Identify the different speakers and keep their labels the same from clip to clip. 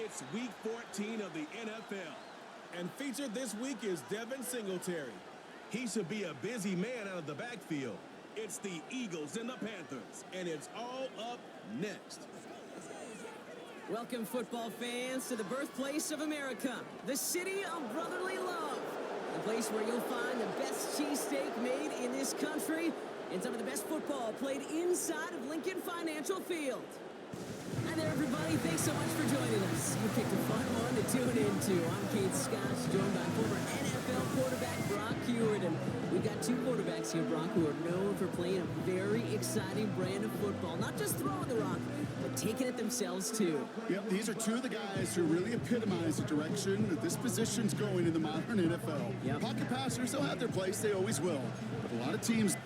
Speaker 1: It's Week 14 of the NFL. And featured this week is Devin Singletary. He should be a busy man out of the backfield. It's the Eagles and the Panthers, and it's all up next.
Speaker 2: Welcome, football fans, to the birthplace of America, the city of brotherly love. The place where you'll find the best cheesesteak made in this country and some of the best football played inside of Lincoln Financial Field. Hi there, everybody. Thanks so much for joining us. You picked a fun one to tune into. I'm Kate Scott, joined by former NFL quarterback Brock Huard. And we've got two quarterbacks here, Brock, who are known for playing a very exciting brand of football. Not just throwing the rock, but taking it themselves, too.
Speaker 3: Yep, these are two of the guys who really epitomize the direction that this position's going in the modern NFL.
Speaker 2: Yep.
Speaker 3: Pocket passers, they'll have their place. They always will. But a lot of teams...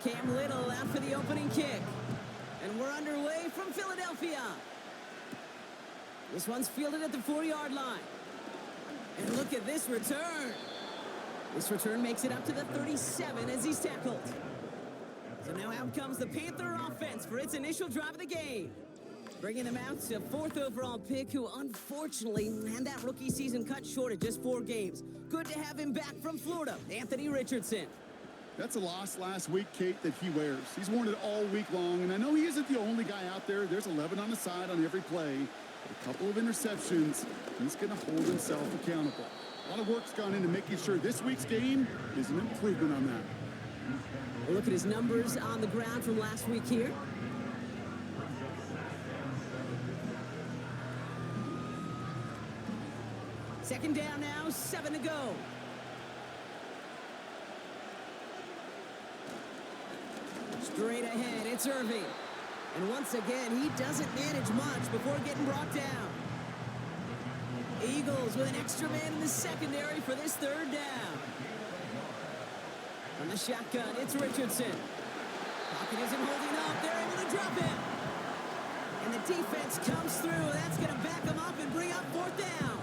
Speaker 2: Cam Little out for the opening kick. And we're underway from Philadelphia. This one's fielded at the 4-yard line. And look at this return. This return makes it up to the 37 as he's tackled. So now out comes the Panther offense for its initial drive of the game. Bringing them out to 4th overall pick, who unfortunately had that rookie season cut short at just 4 games. Good to have him back from Florida, Anthony Richardson.
Speaker 3: That's a loss last week, Kate, that he wears. He's worn it all week long, and I know he isn't the only guy out there. There's 11 on the side on every play. But a couple of interceptions, he's going to hold himself accountable. A lot of work's gone into making sure this week's game is an improvement on that.
Speaker 2: We'll look at his numbers on the ground from last week here. Second down now, 7 to go. Straight ahead, it's Irving. And once again, he doesn't manage much before getting brought down. Eagles with an extra man in the secondary for this 3rd down. From the shotgun, it's Richardson. Pocket isn't holding up. They're able to drop him. And the defense comes through. That's going to back him up and bring up 4th down.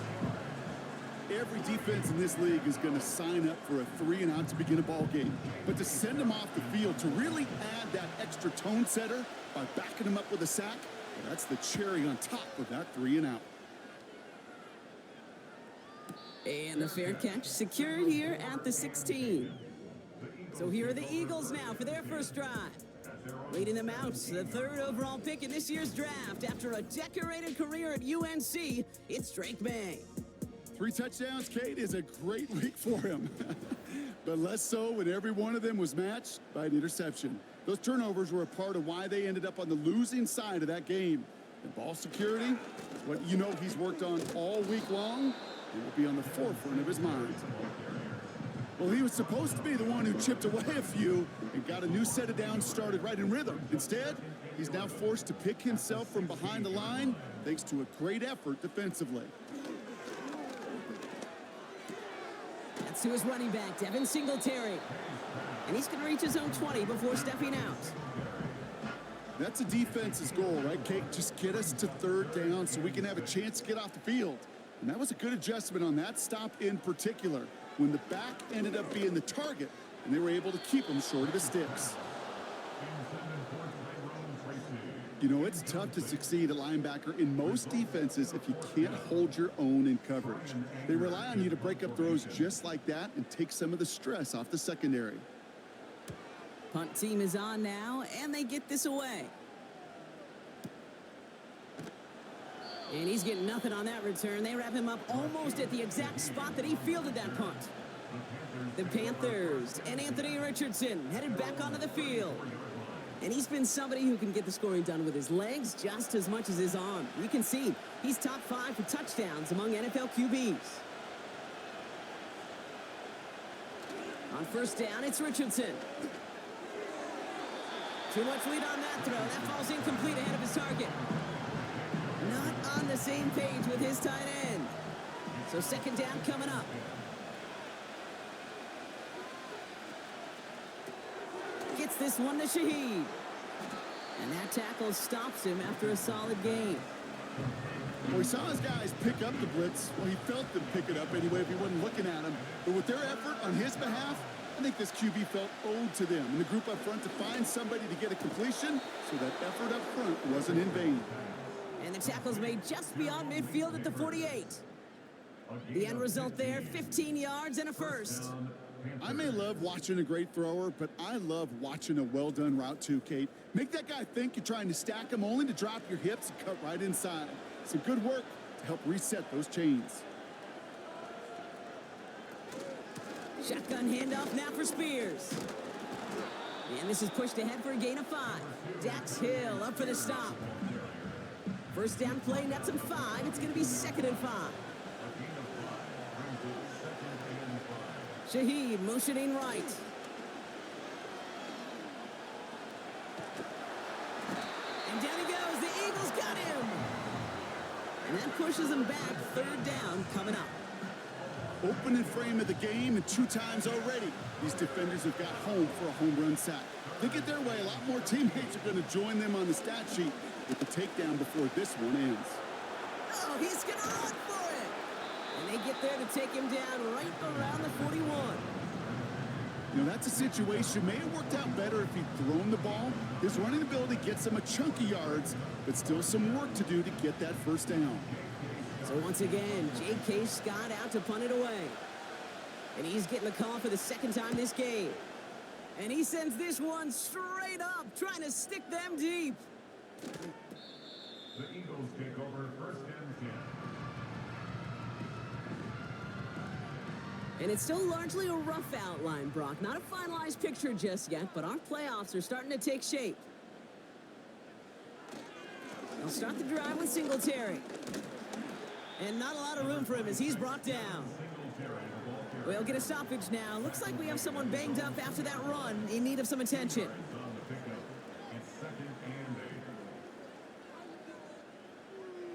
Speaker 3: Every defense in this league is going to sign up for a 3-and-out to begin a ball game. But to send him off the field, to really add that extra tone setter by backing him up with a sack, that's the cherry on top of that 3-and-out.
Speaker 2: And the fair catch secured here at the 16. So here are the Eagles now for their first drive. Leading them out, the 3rd overall pick in this year's draft. After a decorated career at UNC, it's Drake May.
Speaker 3: 3 touchdowns, Kate, is a great week for him. But less so when every one of them was matched by an interception. Those turnovers were a part of why they ended up on the losing side of that game. And ball security, what you know he's worked on all week long, it will be on the forefront of his mind. Well, he was supposed to be the one who chipped away a few and got a new set of downs started right in rhythm. Instead, he's now forced to pick himself from behind the line thanks to a great effort defensively.
Speaker 2: That's to his running back, Devin Singletary. And he's going to reach his own 20 before stepping out.
Speaker 3: That's a defense's goal, right, Kate? Just get us to 3rd down so we can have a chance to get off the field. And that was a good adjustment on that stop in particular, when the back ended up being the target, and they were able to keep him short of the sticks. You know, it's tough to succeed at linebacker in most defenses if you can't hold your own in coverage. They rely on you to break up throws just like that and take some of the stress off the secondary.
Speaker 2: Punt team is on now, and they get this away. And he's getting nothing on that return. They wrap him up almost at the exact spot that he fielded that punt. The Panthers and Anthony Richardson headed back onto the field. And he's been somebody who can get the scoring done with his legs just as much as his arm. You can see he's top 5 for touchdowns among NFL QBs. On 1st down, it's Richardson. Too much lead on that throw. That falls incomplete ahead of his target. Not on the same page with his tight end. So 2nd down coming up. Gets this one to Shaheed. And that tackle stops him after a solid game.
Speaker 3: Well, he saw his guys pick up the blitz. Well, he felt them pick it up anyway if he wasn't looking at him. But with their effort on his behalf, I think this QB felt owed to them and the group up front to find somebody to get a completion so that effort up front wasn't in vain.
Speaker 2: And the tackle's made just beyond midfield at the 48. The end result there, 15 yards and a first.
Speaker 3: I may love watching a great thrower, but I love watching a well-done route too, Kate. Make that guy think you're trying to stack him only to drop your hips and cut right inside. Some good work to help reset those chains.
Speaker 2: Shotgun handoff now for Spears. And this is pushed ahead for a gain of 5. Dax Hill up for the stop. First down play, nets him 5. It's going to be 2nd and 5. Shaheed motioning right. And down he goes. The Eagles got him. And that pushes him back. 3rd down coming up.
Speaker 3: Opening frame of the game, and 2 times already, these defenders have got home for a home run sack. They get their way, a lot more teammates are going to join them on the stat sheet with the takedown before this one ends.
Speaker 2: Oh, he's going to run for it. And they get there to take him down right around the 41.
Speaker 3: You know, that's a situation. May have worked out better if he'd thrown the ball. His running ability gets him a chunk of yards, but still some work to do to get that first down.
Speaker 2: So once again, J.K. Scott out to punt it away. And he's getting the call for the 2nd time this game. And he sends this one straight up, trying to stick them deep.
Speaker 4: The Eagles take over 1st and 10.
Speaker 2: And it's still largely a rough outline, Brock. Not a finalized picture just yet, but our playoffs are starting to take shape. They'll start the drive with Singletary. And not a lot of room for him as he's brought down. We'll get a stoppage now. Looks like we have someone banged up after that run in need of some attention.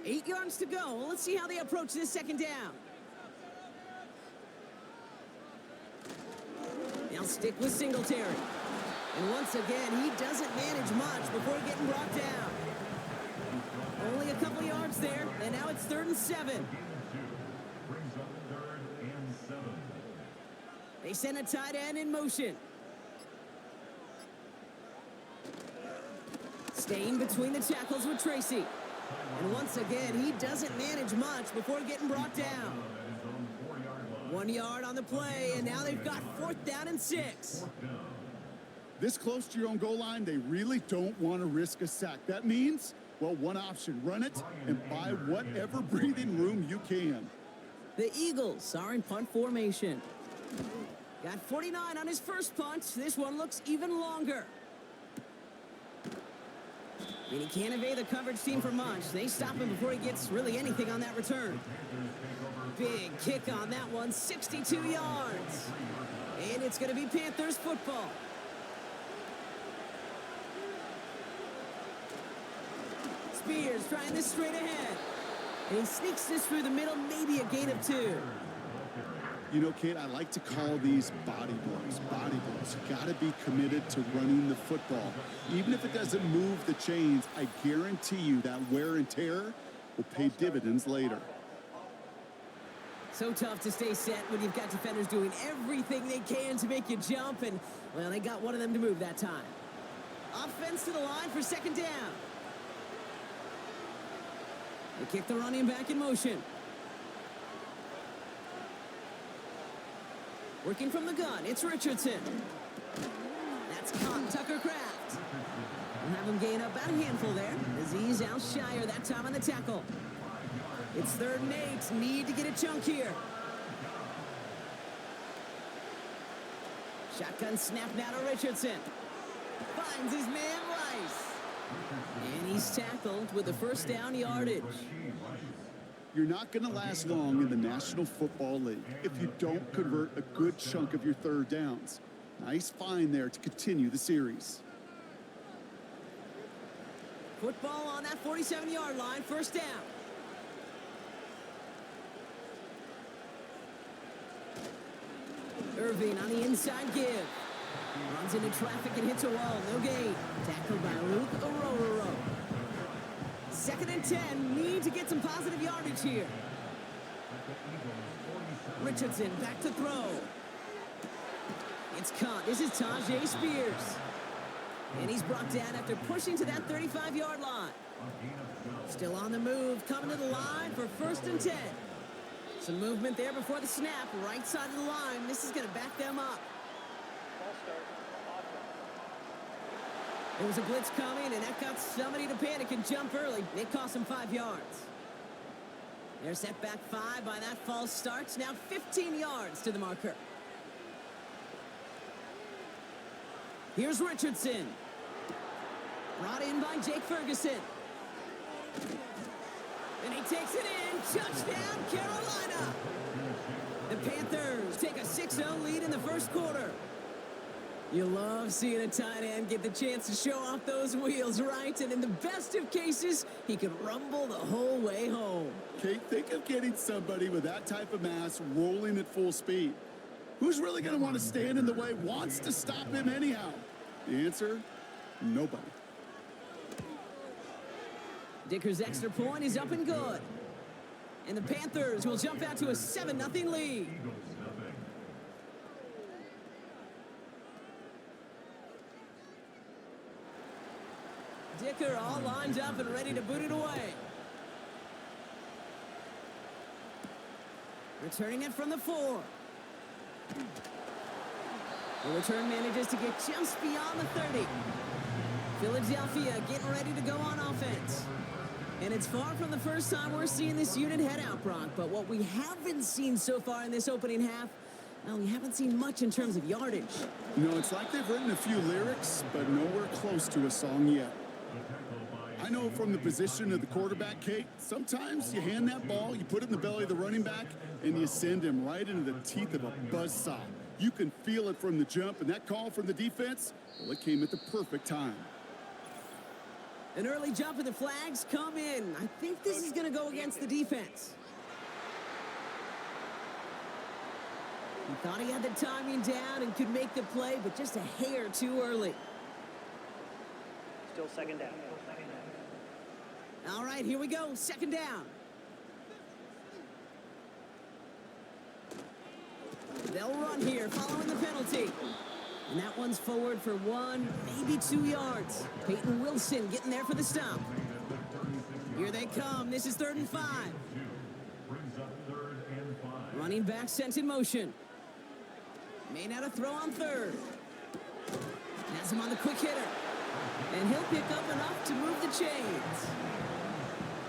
Speaker 2: 8 yards to go. Well, let's see how they approach this 2nd down. They'll stick with Singletary. And once again, he doesn't manage much before getting brought down. Only a couple yards there, and now it's 3rd and 7. They send a tight end in motion. Staying between the tackles with Tracy. And once again, he doesn't manage much before getting brought down. 1 yard on the play, and now they've got 4th down and 6.
Speaker 3: This close to your own goal line, they really don't want to risk a sack. That means, well, one option, run it and buy whatever breathing room you can.
Speaker 2: The Eagles are in punt formation. Got 49 on his first punt. This one looks even longer. And he can't evade the coverage team for much. They stop him before he gets really anything on that return. Big kick on that one, 62 yards. And it's going to be Panthers football. Spears trying this straight ahead. And he sneaks this through the middle, maybe a gain of 2.
Speaker 3: You know, Kate, I like to call these body blows. Body blows. You got to be committed to running the football. Even if it doesn't move the chains, I guarantee you that wear and tear will pay dividends later.
Speaker 2: So tough to stay set when you've got defenders doing everything they can to make you jump, and, well, they got one of them to move that time. Offense to the line for 2nd down. They kick the running back in motion. Working from the gun, it's Richardson. That's caught Tucker Kraft. We'll have him gain up about a handful there. Azeez Al-Shire that time on the tackle. It's 3rd and 8. Need to get a chunk here. Shotgun snap now to Richardson. Finds his man Rice. And he's tackled with the 1st down yardage.
Speaker 3: You're not going to last long in the National Football League if you don't convert a good chunk of your 3rd downs. Nice find there to continue the series.
Speaker 2: Football on that 47-yard line, 1st down. Irving on the inside give. Runs into traffic and hits a wall. No gain. Tackled by Luke Orororo. 2nd and 10. Need to get some positive yardage here. Richardson back to throw. It's caught. This is Tajay Spears. And he's brought down after pushing to that 35-yard line. Still on the move, coming to the line for 1st and 10. Some movement there before the snap, right side of the line. This is going to back them up. There was a blitz coming, and that got somebody to panic and jump early. It cost them 5 yards. They're set back 5 by that false start. Now 15 yards to the marker. Here's Richardson. Brought in by Jake Ferguson. And he takes it in. Touchdown, Carolina. The Panthers take a 6-0 lead in the first quarter. You love seeing a tight end get the chance to show off those wheels, right? And in the best of cases, he could rumble the whole way home.
Speaker 3: Kate, think of getting somebody with that type of mass rolling at full speed. Who's really going to want to stand in the way, wants to stop him anyhow? The answer, nobody.
Speaker 2: Dicker's extra point is up and good. And the Panthers will jump out to a 7-0 lead. Dicker all lined up and ready to boot it away. Returning it from the 4. The return manages to get just beyond the 30. Philadelphia getting ready to go on offense. And it's far from the first time we're seeing this unit head out, Brock. But what we haven't seen so far in this opening half, well, we haven't seen much in terms of yardage.
Speaker 3: You know, it's like they've written a few lyrics, but nowhere close to a song yet. I know from the position of the quarterback, Kate, sometimes you hand that ball, you put it in the belly of the running back, and you send him right into the teeth of a buzzsaw. You can feel it from the jump, and that call from the defense, well, it came at the perfect time.
Speaker 2: An early jump and the flags come in. I think this is going to go against the defense. He thought he had the timing down and could make the play, but just a hair too early.
Speaker 5: Still second down.
Speaker 2: All right, here we go. Second down. They'll run here following the penalty. And that one's forward for 1, maybe 2 yards. Peyton Wilson getting there for the stop. Here they come. This is 3rd and 5. Running back sent in motion. May not have throw on 3rd. Has him on the quick hitter. And he'll pick up enough to move the chains.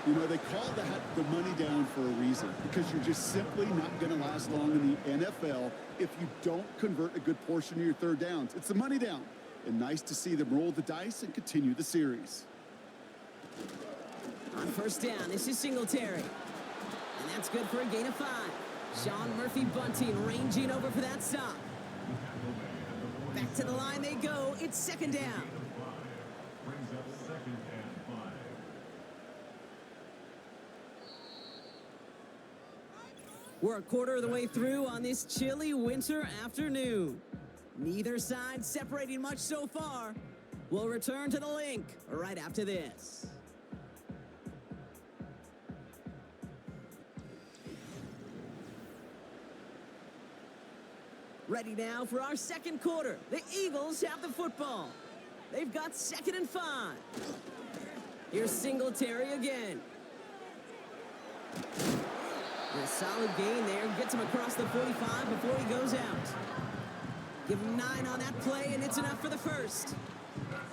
Speaker 3: You know, they call that the money down for a reason, because you're just simply not going to last long in the NFL if you don't convert a good portion of your third downs. It's the money down. And nice to see them roll the dice and continue the series.
Speaker 2: On 1st down, this is Singletary. And that's good for a gain of 5. Sean Murphy-Bunting ranging over for that stop. Back to the line they go. It's 2nd down. We're a quarter of the way through on this chilly winter afternoon. Neither side separating much so far. We'll return to the link right after this. Ready now for our second quarter. The Eagles have the football. They've got 2nd and 5. Here's Singletary again. A solid gain there. Gets him across the 45 before he goes out. Give him 9 on that play, and it's enough for the first.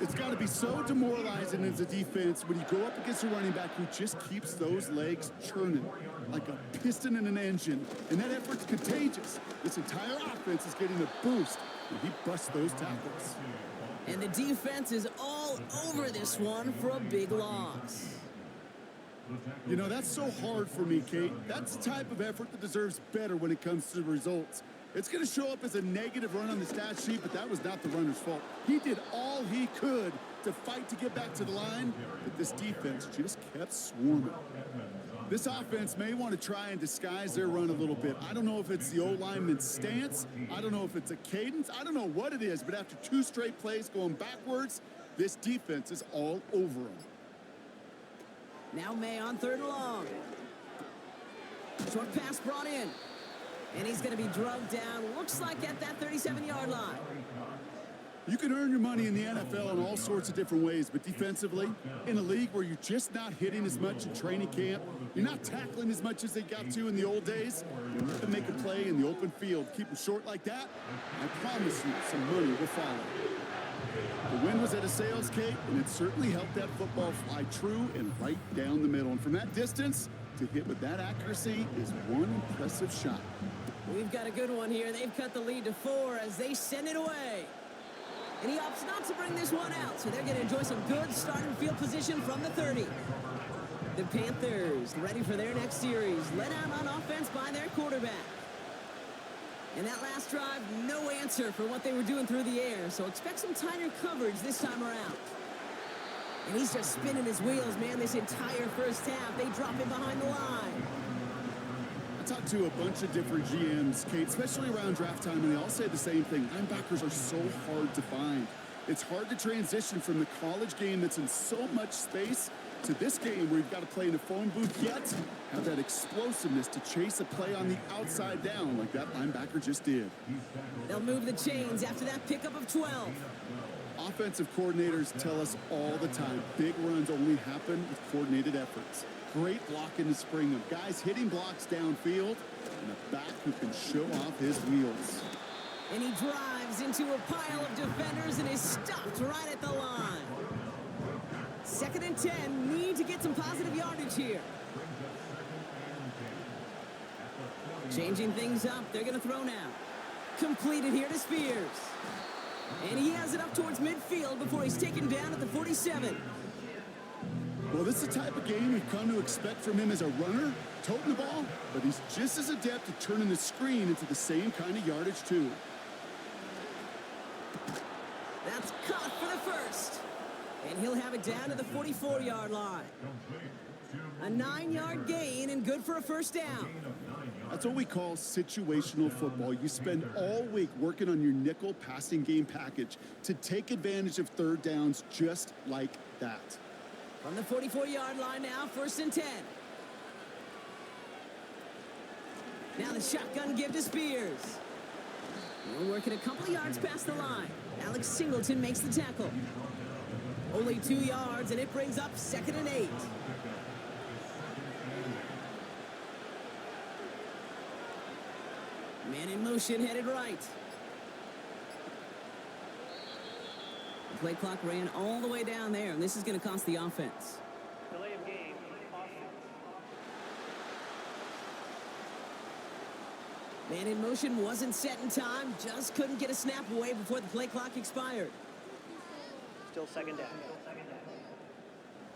Speaker 3: It's got to be so demoralizing as a defense when you go up against a running back who just keeps those legs churning like a piston in an engine. And that effort's contagious. This entire offense is getting a boost, and he busts those tackles.
Speaker 2: And the defense is all over this one for a big loss.
Speaker 3: You know, that's so hard for me, Kate. That's the type of effort that deserves better when it comes to the results. It's going to show up as a negative run on the stat sheet, but that was not the runner's fault. He did all he could to fight to get back to the line, but this defense just kept swarming. This offense may want to try and disguise their run a little bit. I don't know if it's the O-lineman's stance. I don't know if it's a cadence. I don't know what it is, but after 2 straight plays going backwards, this defense is all over them.
Speaker 2: Now May on 3rd and long. Short pass brought in. And he's going to be drugged down, looks like at that 37-yard line.
Speaker 3: You can earn your money in the NFL in all sorts of different ways, but defensively, in a league where you're just not hitting as much in training camp, you're not tackling as much as they got to in the old days, you have to make a play in the open field. Keep them short like that, I promise you some money will follow. The wind was at a sails, Kate, and it certainly helped that football fly true and right down the middle. And from that distance, to hit with that accuracy is one impressive shot.
Speaker 2: We've got a good one here. They've cut the lead to 4 as they send it away. And he opts not to bring this one out, so they're going to enjoy some good starting field position from the 30. The Panthers ready for their next series, led out on offense by their quarterback. And that last drive, no answer for what they were doing through the air, so expect some tighter coverage this time around. And he's just spinning his wheels, man, this entire first half. They drop him behind the line.
Speaker 3: I talked to a bunch of different GMs, Kate, especially around draft time, and they all say the same thing. Linebackers are so hard to find. It's hard to transition from the college game that's in so much space to this game where you've got to play in a phone booth, yet have that explosiveness to chase a play on the outside down like that linebacker just did.
Speaker 2: They'll move the chains after that pickup of 12.
Speaker 3: Offensive coordinators tell us all the time, big runs only happen with coordinated efforts. Great block in the spring of guys hitting blocks downfield and a back who can show off his wheels.
Speaker 2: And he drives into a pile of defenders and is stopped right at the line. 2nd and 10, need to get some positive yardage here. Changing things up, they're going to throw now. Completed here to Spears. And he has it up towards midfield before he's taken down at the 47.
Speaker 3: Well, this is the type of game we've come to expect from him as a runner, toting the ball, but he's just as adept at turning the screen into the same kind of yardage, too.
Speaker 2: That's caught for the first. And he'll have it down to the 44-yard line. A 9-yard gain and good for a first down.
Speaker 3: That's what we call situational football. You spend all week working on your nickel passing game package to take advantage of third downs just like that.
Speaker 2: From the 44-yard line now, 1st and 10. Now the shotgun give to Spears. We're working a couple of yards past the line. Alex Singleton makes the tackle. Only 2 yards, and it brings up 2nd and 8. Man in motion, headed right. The play clock ran all the way down there, and this is going to cost the offense.
Speaker 5: Delay of game.
Speaker 2: Man in motion wasn't set in time, just couldn't get a snap away before the play clock expired.
Speaker 5: Still 2nd down.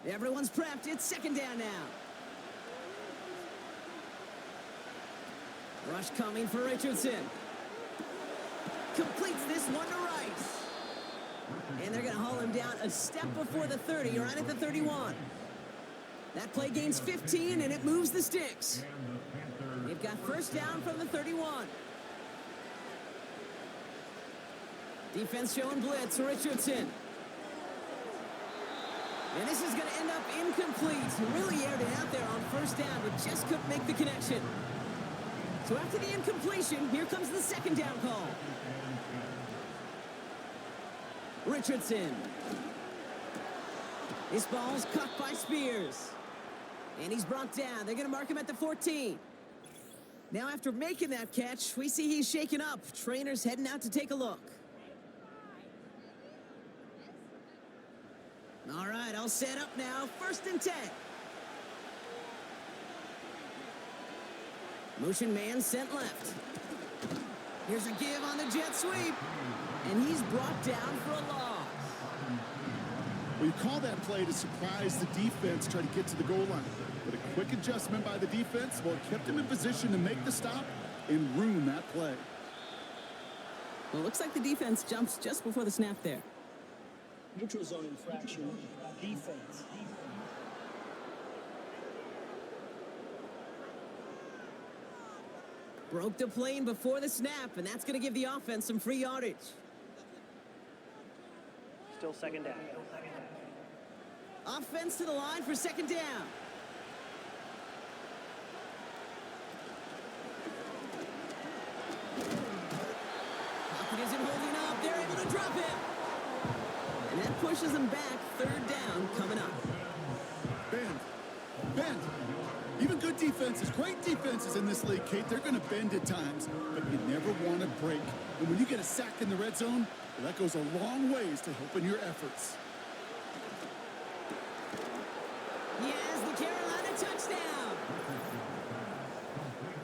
Speaker 2: Everyone's prepped, it's 2nd down now. Rush coming for Richardson. Completes this one to Rice. And they're going to haul him down a step before the 30, right at the 31. That play gains 15, and it moves the sticks. They've got first down from the 31. Defense showing blitz, Richardson. And this is going to end up incomplete. Really aired it out there on first down, but just couldn't make the connection. So after the incompletion, here comes the 2nd down call. Richardson. This ball's cut by Spears. And he's brought down. They're going to mark him at the 14. Now after making that catch, we see he's shaken up. Trainers heading out to take a look. All right, all set up now. 1st and 10. Motion man sent left. Here's a give on the jet sweep. And he's brought down for a loss.
Speaker 3: Well, you call that play to surprise the defense, try to get to the goal line. But a quick adjustment by the defense, well, it kept him in position to make the stop and ruin that play.
Speaker 2: Well, it looks like the defense jumps just before the snap there.
Speaker 6: Neutral zone infraction, defense.
Speaker 2: Broke the plane before the snap, and that's going to give the offense some free yardage.
Speaker 5: Still 2nd down.
Speaker 2: Offense to the line for 2nd down. drop it. And that pushes them back. Third down coming up.
Speaker 3: Bend. Even good defenses, great defenses in this league, Kate, they're going to bend at times, but you never want to break. And when you get a sack in the red zone, well, that goes a long ways to helping your efforts.
Speaker 2: Yes, the Carolina touchdown.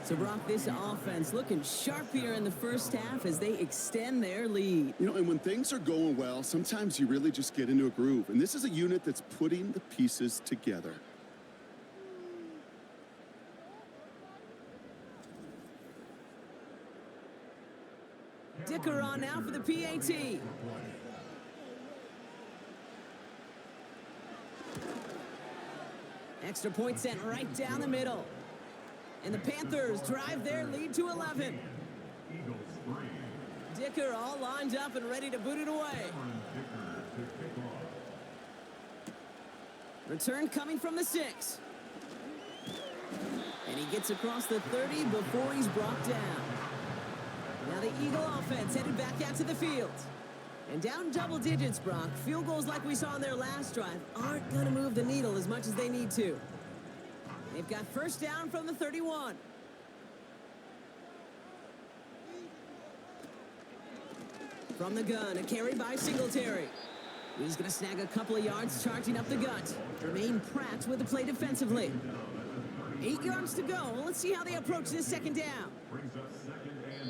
Speaker 2: So, Brock, this offense looking sharp here in the first half as they extend their lead.
Speaker 3: You know, and when things are going well, sometimes you really just get into a groove. And this is a unit that's putting the pieces together.
Speaker 2: Dicker on now for the PAT. Extra point sent right down the middle. And the Panthers drive their lead to 11. Dicker all lined up and ready to boot it away. Return coming from the 6. And he gets across the 30 before he's brought down. Now the Eagle offense headed back out to the field. And down double digits, Brock. Field goals like we saw in their last drive aren't going to move the needle as much as they need to. They've got first down from the 31. From the gun, a carry by Singletary. He's going to snag a couple of yards charging up the gut. Jermaine Pratt with the play defensively. 8 yards to go. Let's see how they approach this second down.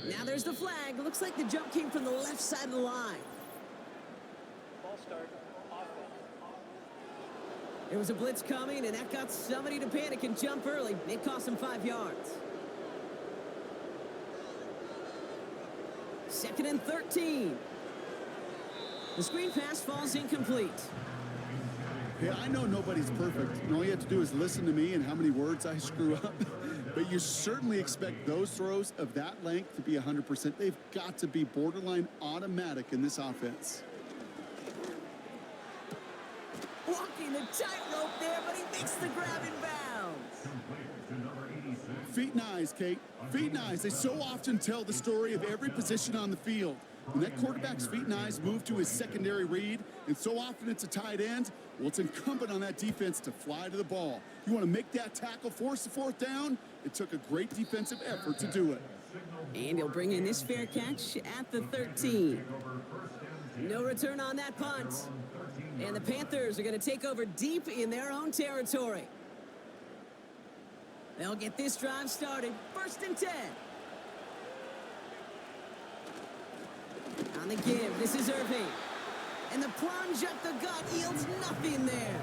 Speaker 2: Now there's the flag. Looks like the jump came from the left side of the line.
Speaker 5: Ball start. Offense.
Speaker 2: There was a blitz coming, and that got somebody to panic and jump early. It cost him 5 yards. 2nd and 13. The screen pass falls incomplete.
Speaker 3: Yeah, I know nobody's perfect, and all you have to do is listen to me and how many words I screw up. But you certainly expect those throws of that length to be 100%. They've got to be borderline automatic in this offense.
Speaker 2: Walking the tightrope there, but he makes the grab in bounds.
Speaker 3: Feet and eyes, Kate. Feet and eyes. They so often tell the story of every position on the field. When that quarterback's feet and eyes move to his secondary read, and so often it's a tight end, well, it's incumbent on that defense to fly to the ball. You want to make that tackle, force the fourth down? It took a great defensive effort to do it.
Speaker 2: And he'll bring in this fair catch at the 13. No return on that punt. And the Panthers are going to take over deep in their own territory. They'll get this drive started. 1st and 10. On the give, this is Irving. And the plunge up the gut yields nothing there.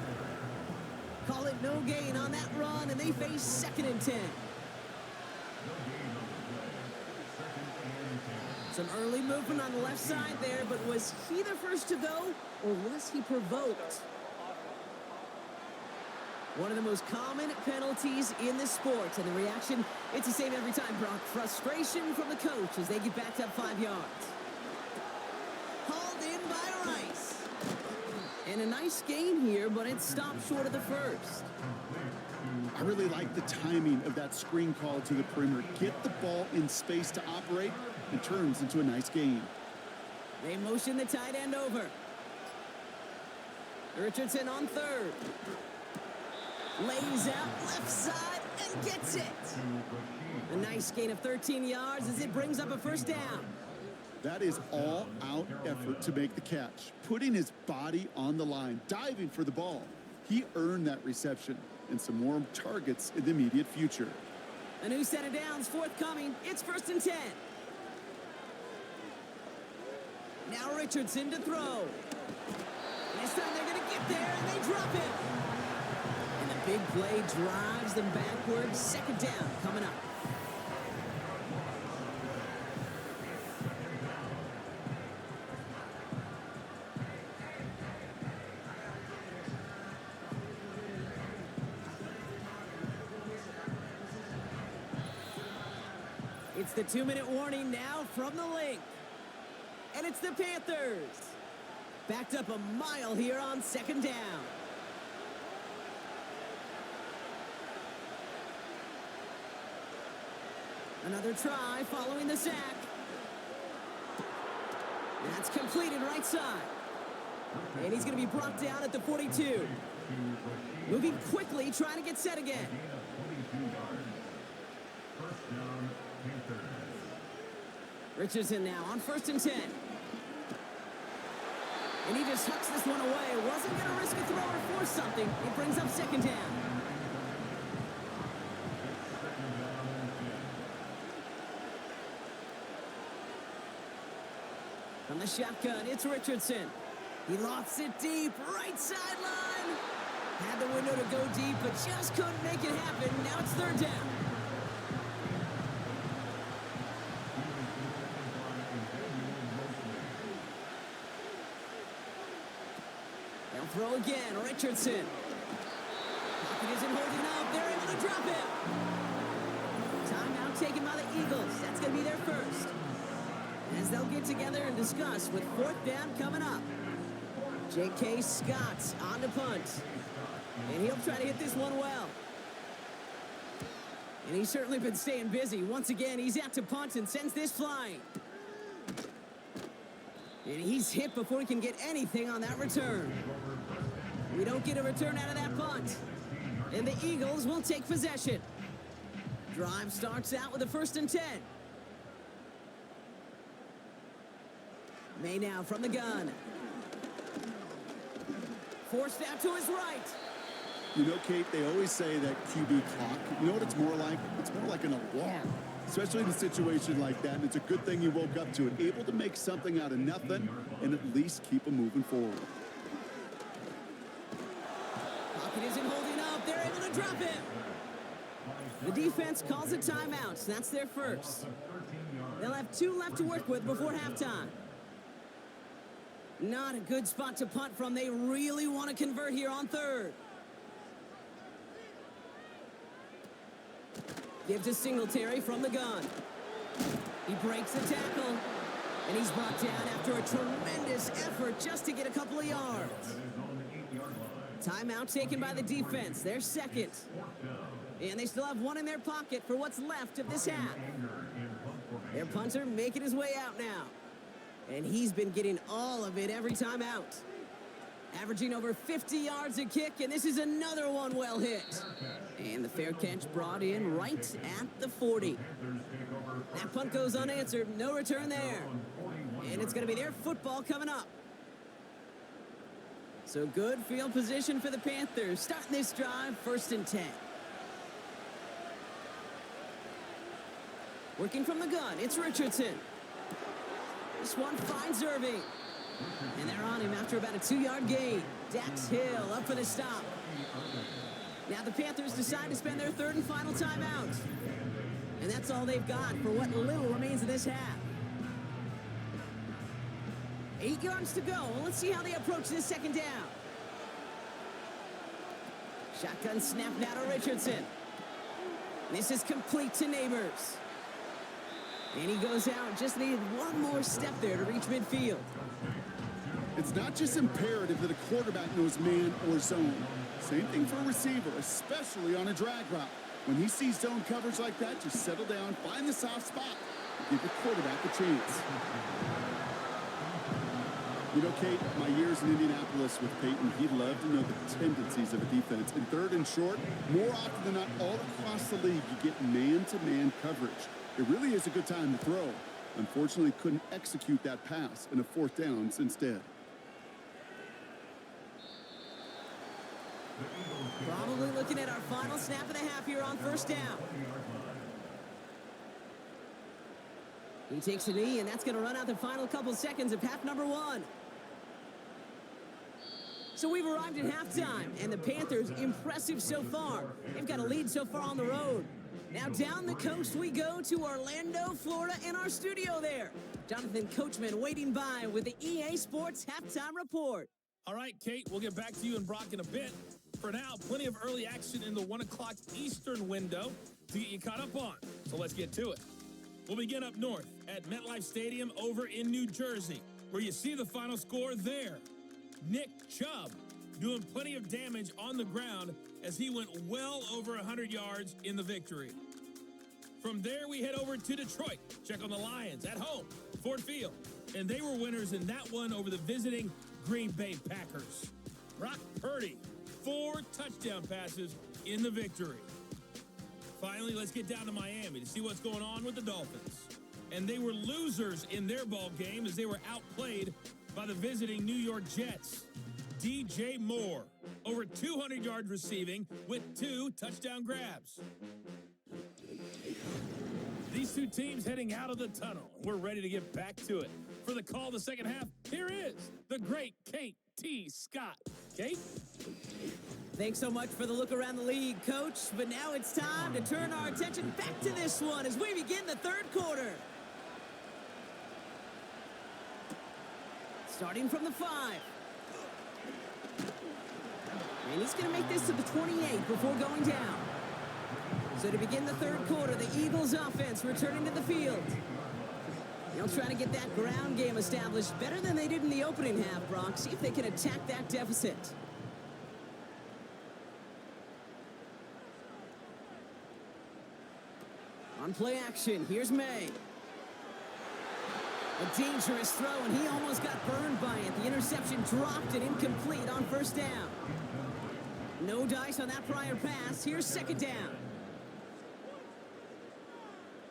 Speaker 2: Call it no gain on that run, and they face 2nd and 10. Some early movement on the left side there, but was he the first to go, or was he provoked? One of the most common penalties in the sport, and the reaction, it's the same every time, Brock. Frustration from the coach as they get backed up 5 yards. Hauled in by Rice. And a nice gain here, but it stopped short of the first.
Speaker 3: I really like the timing of that screen call to the perimeter. Get the ball in space to operate, and turns into a nice gain.
Speaker 2: They motion the tight end over. Richardson on 3rd. Lays out left side and gets it. A nice gain of 13 yards as it brings up a first down.
Speaker 3: That is all-out effort to make the catch, putting his body on the line, diving for the ball. He earned that reception and some more targets in the immediate future.
Speaker 2: A new set of downs forthcoming. It's 1st and 10. Now Richardson to throw. This time they're going to get there, and they drop it. And the big play drives them backwards. 2nd down coming up. It's the 2-minute warning now from the link. And it's the Panthers. Backed up a mile here on 2nd down. Another try following the sack. That's completed right side. And he's going to be brought down at the 42. Moving quickly, trying to get set again. Richardson now on 1st and 10. And he just hucks this one away. Wasn't going to risk a throw or force something. It brings up 2nd down. From the shotgun, it's Richardson. He lofts it deep, right sideline. Had the window to go deep, but just couldn't make it happen. Now it's 3rd down. They'll throw again, Richardson. Pocket isn't holding up. They're able to drop it. Timeout taken by the Eagles. That's going to be their first. As they'll get together and discuss with 4th down coming up. J.K. Scott on the punt. And he'll try to hit this one well. And he's certainly been staying busy. Once again, he's out to punt and sends this flying. And he's hit before he can get anything on that return. We don't get a return out of that punt. And the Eagles will take possession. Drive starts out with a 1st and 10. May now from the gun. Forced out to his right.
Speaker 3: You know, Kate, they always say that QB clock. You know what it's more like? It's more like an alarm. Especially in a situation like that. And it's a good thing you woke up to it. Able to make something out of nothing and at least keep them moving forward.
Speaker 2: Pocket isn't holding up. They're able to drop it. The defense calls a timeout. That's their first. They'll have 2 left to work with before halftime. Not a good spot to punt from. They really want to convert here on 3rd. Give to Singletary from the gun. He breaks the tackle. And he's brought down after a tremendous effort just to get a couple of yards. Timeout taken by the defense. Their 2nd. And they still have 1 in their pocket for what's left of this half. Their punter making his way out now. And he's been getting all of it every time out. Averaging over 50 yards a kick, and this is another one well hit. And the fair catch brought in right at the 40. That punt goes unanswered, no return there. And it's going to be their football coming up. So good field position for the Panthers. Starting this drive, 1st and 10. Working from the gun, it's Richardson. This one finds Irving. And they're on him after about a 2-yard gain. Dax Hill up for the stop. Now the Panthers decide to spend their 3rd and final timeout. And that's all they've got for what little remains of this half. 8 yards to go. Let's see how they approach this 2nd down. Shotgun snap now to Richardson. This is complete to Neighbors. And he goes out, just needed one more step there to reach midfield.
Speaker 3: It's not just imperative that a quarterback knows man or zone. Same thing for a receiver, especially on a drag route. When he sees zone coverage like that, just settle down, find the soft spot, give your quarterback a chance. You know, Kate, my years in Indianapolis with Peyton, he loved to know the tendencies of a defense. In 3rd and short, more often than not, all across the league, you get man-to-man coverage. It really is a good time to throw. Unfortunately, couldn't execute that pass in a 4th down instead.
Speaker 2: Probably looking at our final snap of the half here on 1st down. He takes a knee, and that's going to run out the final couple seconds of half number 1. So we've arrived at halftime, and the Panthers impressive so far. They've got a lead so far on the road. Now down the coast we go to Orlando, Florida, in our studio there. Jonathan Coachman waiting by with the EA Sports Halftime Report.
Speaker 7: All right, Kate, we'll get back to you and Brock in a bit. For now, plenty of early action in the 1 o'clock Eastern window to get you caught up on. So let's get to it. We'll begin up north at MetLife Stadium over in New Jersey, where you see the final score there. Nick Chubb doing plenty of damage on the ground as he went well over 100 yards in the victory. From there, we head over to Detroit. Check on the Lions at home Ford Field. And they were winners in that one over the visiting Green Bay Packers. Brock Purdy, 4 touchdown passes in the victory. Finally, let's get down to Miami to see what's going on with the Dolphins. And they were losers in their ball game as they were outplayed by the visiting New York Jets. DJ Moore, over 200 yards receiving with 2 touchdown grabs. These two teams heading out of the tunnel. We're ready to get back to it. For the call of the second half, here is the great Kate T. Scott. Kate?
Speaker 2: Thanks so much for the look around the league, Coach. But now it's time to turn our attention back to this one as we begin the third quarter. Starting from the 5. And he's going to make this to the 28 before going down. So to begin the third quarter, the Eagles offense returning to the field. They'll try to get that ground game established better than they did in the opening half, Brock. See if they can attack that deficit. On play action, here's May. A dangerous throw, and he almost got burned by it. The interception dropped and incomplete on first down. No dice on that prior pass. Here's second down.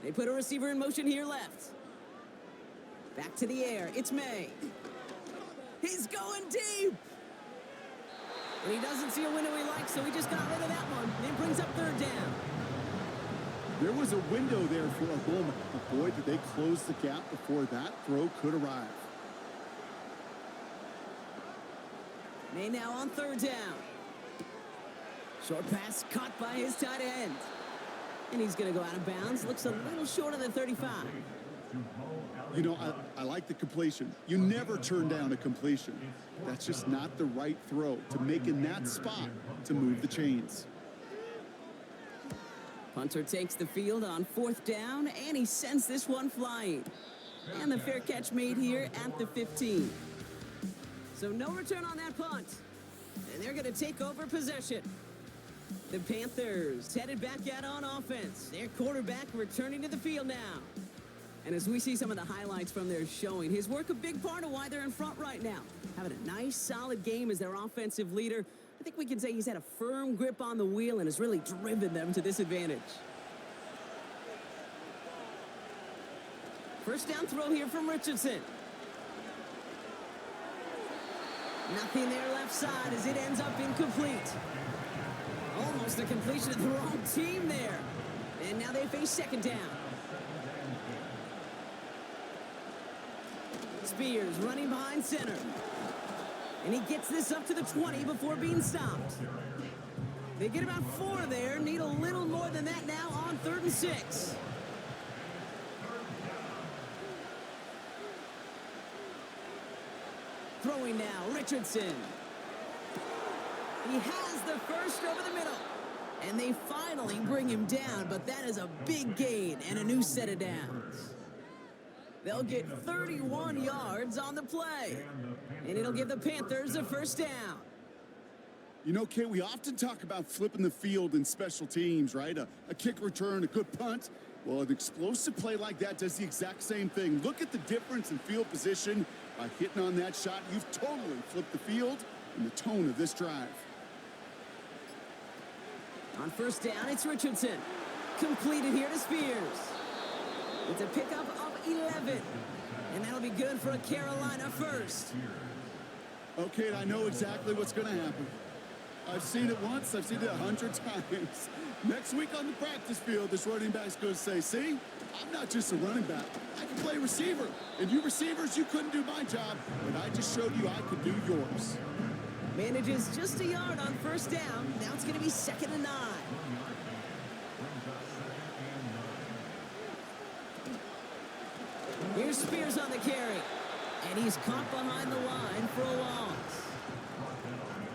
Speaker 2: They put a receiver in motion here left. Back to the air. It's May. He's going deep. And he doesn't see a window he likes, so he just got rid of that one. And it brings up third down.
Speaker 3: There was a window there for a moment, but boy, did they close the gap before that throw could arrive.
Speaker 2: May now on third down. Short pass caught by his tight end. And he's going to go out of bounds. Looks a little short of the 35.
Speaker 3: You know, I like the completion. You never turn down a completion. That's just not the right throw to make in that spot to move the chains.
Speaker 2: Punter takes the field on fourth down, and he sends this one flying. And the fair catch made here at the 15. So no return on that punt. And they're going to take over possession. The Panthers headed back out on offense. Their quarterback returning to the field now. And as we see some of the highlights from their showing, his work a big part of why they're in front right now. Having a nice, solid game as their offensive leader. I think we can say he's had a firm grip on the wheel and has really driven them to this advantage. First down throw here from Richardson. Nothing there left side as it ends up incomplete. Almost the completion of the wrong team there. And now they face second down. Spears running behind center. And he gets this up to the 20 before being stopped. They get about 4 there. Need a little more than that now on 3rd and 6. Throwing now, Richardson. He has the first over the middle. And they finally bring him down, but that is a big gain and a new set of downs. They'll get 31 yards on the play. And it'll give the Panthers a first down.
Speaker 3: You know, Kate, we often talk about flipping the field in special teams, right? A kick return, a good punt. Well, an explosive play like that does the exact same thing. Look at the difference in field position. By hitting on that shot, you've totally flipped the field and the tone of this drive.
Speaker 2: On first down, it's Richardson. Completed here to Spears. It's a pickup of 11. And that'll be good for a Carolina first.
Speaker 3: Okay, I know exactly what's going to happen. I've seen it once. I've seen it 100 times. Next week on the practice field, this running back's going to say, see, I'm not just a running back. I can play receiver. And you receivers, you couldn't do my job, but I just showed you I could do yours.
Speaker 2: Manages just a yard on first down. Now it's going to be 2nd and 9. Here's Spears on the carry. And he's caught behind the line for a loss.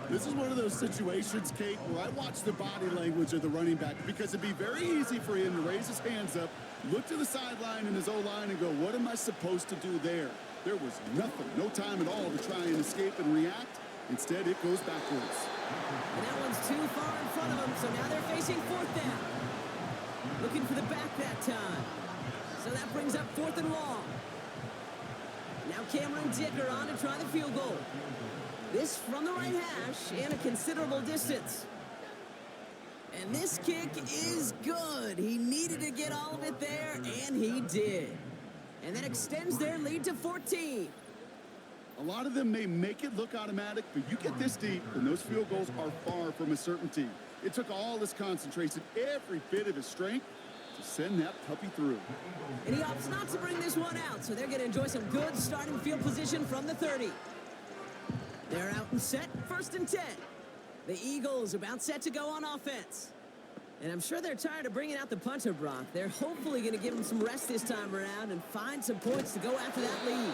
Speaker 3: This is one of those situations, Kate, where I watch the body language of the running back because it'd be very easy for him to raise his hands up, look to the sideline and his O-line and go, what am I supposed to do there? There was nothing, no time at all to try and escape and react. Instead, it goes backwards.
Speaker 2: And that one's too far in front of them, so now they're facing 4th down. Looking for the back that time. So that brings up 4th and long. Now Cameron Dicker on to try the field goal. This from the right hash and a considerable distance. And this kick is good. He needed to get all of it there, and he did. And that extends their lead to 14.
Speaker 3: A lot of them may make it look automatic, but you get this deep, and those field goals are far from a certainty. It took all his concentration, every bit of his strength, to send that puppy through.
Speaker 2: And he opts not to bring this one out, so they're going to enjoy some good starting field position from the 30. They're out and set, 1st and 10. The Eagles about set to go on offense. And I'm sure they're tired of bringing out the punter, Brock. They're hopefully going to give him some rest this time around and find some points to go after that lead.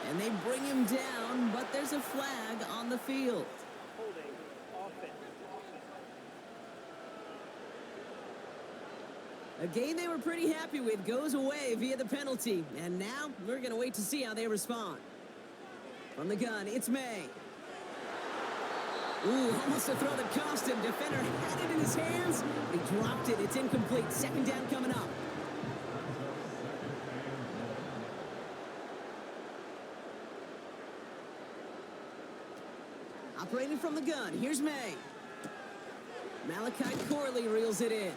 Speaker 2: And they bring him down, but there's a flag on the field.
Speaker 5: Holding offense.
Speaker 2: A game they were pretty happy with goes away via the penalty. And now we're going to wait to see how they respond. From the gun, it's May. Ooh, almost a throw that cost him. Defender had it in his hands. He dropped it. It's incomplete. 2nd down coming up. Operating from the gun, here's May. Malachi Corley reels it in.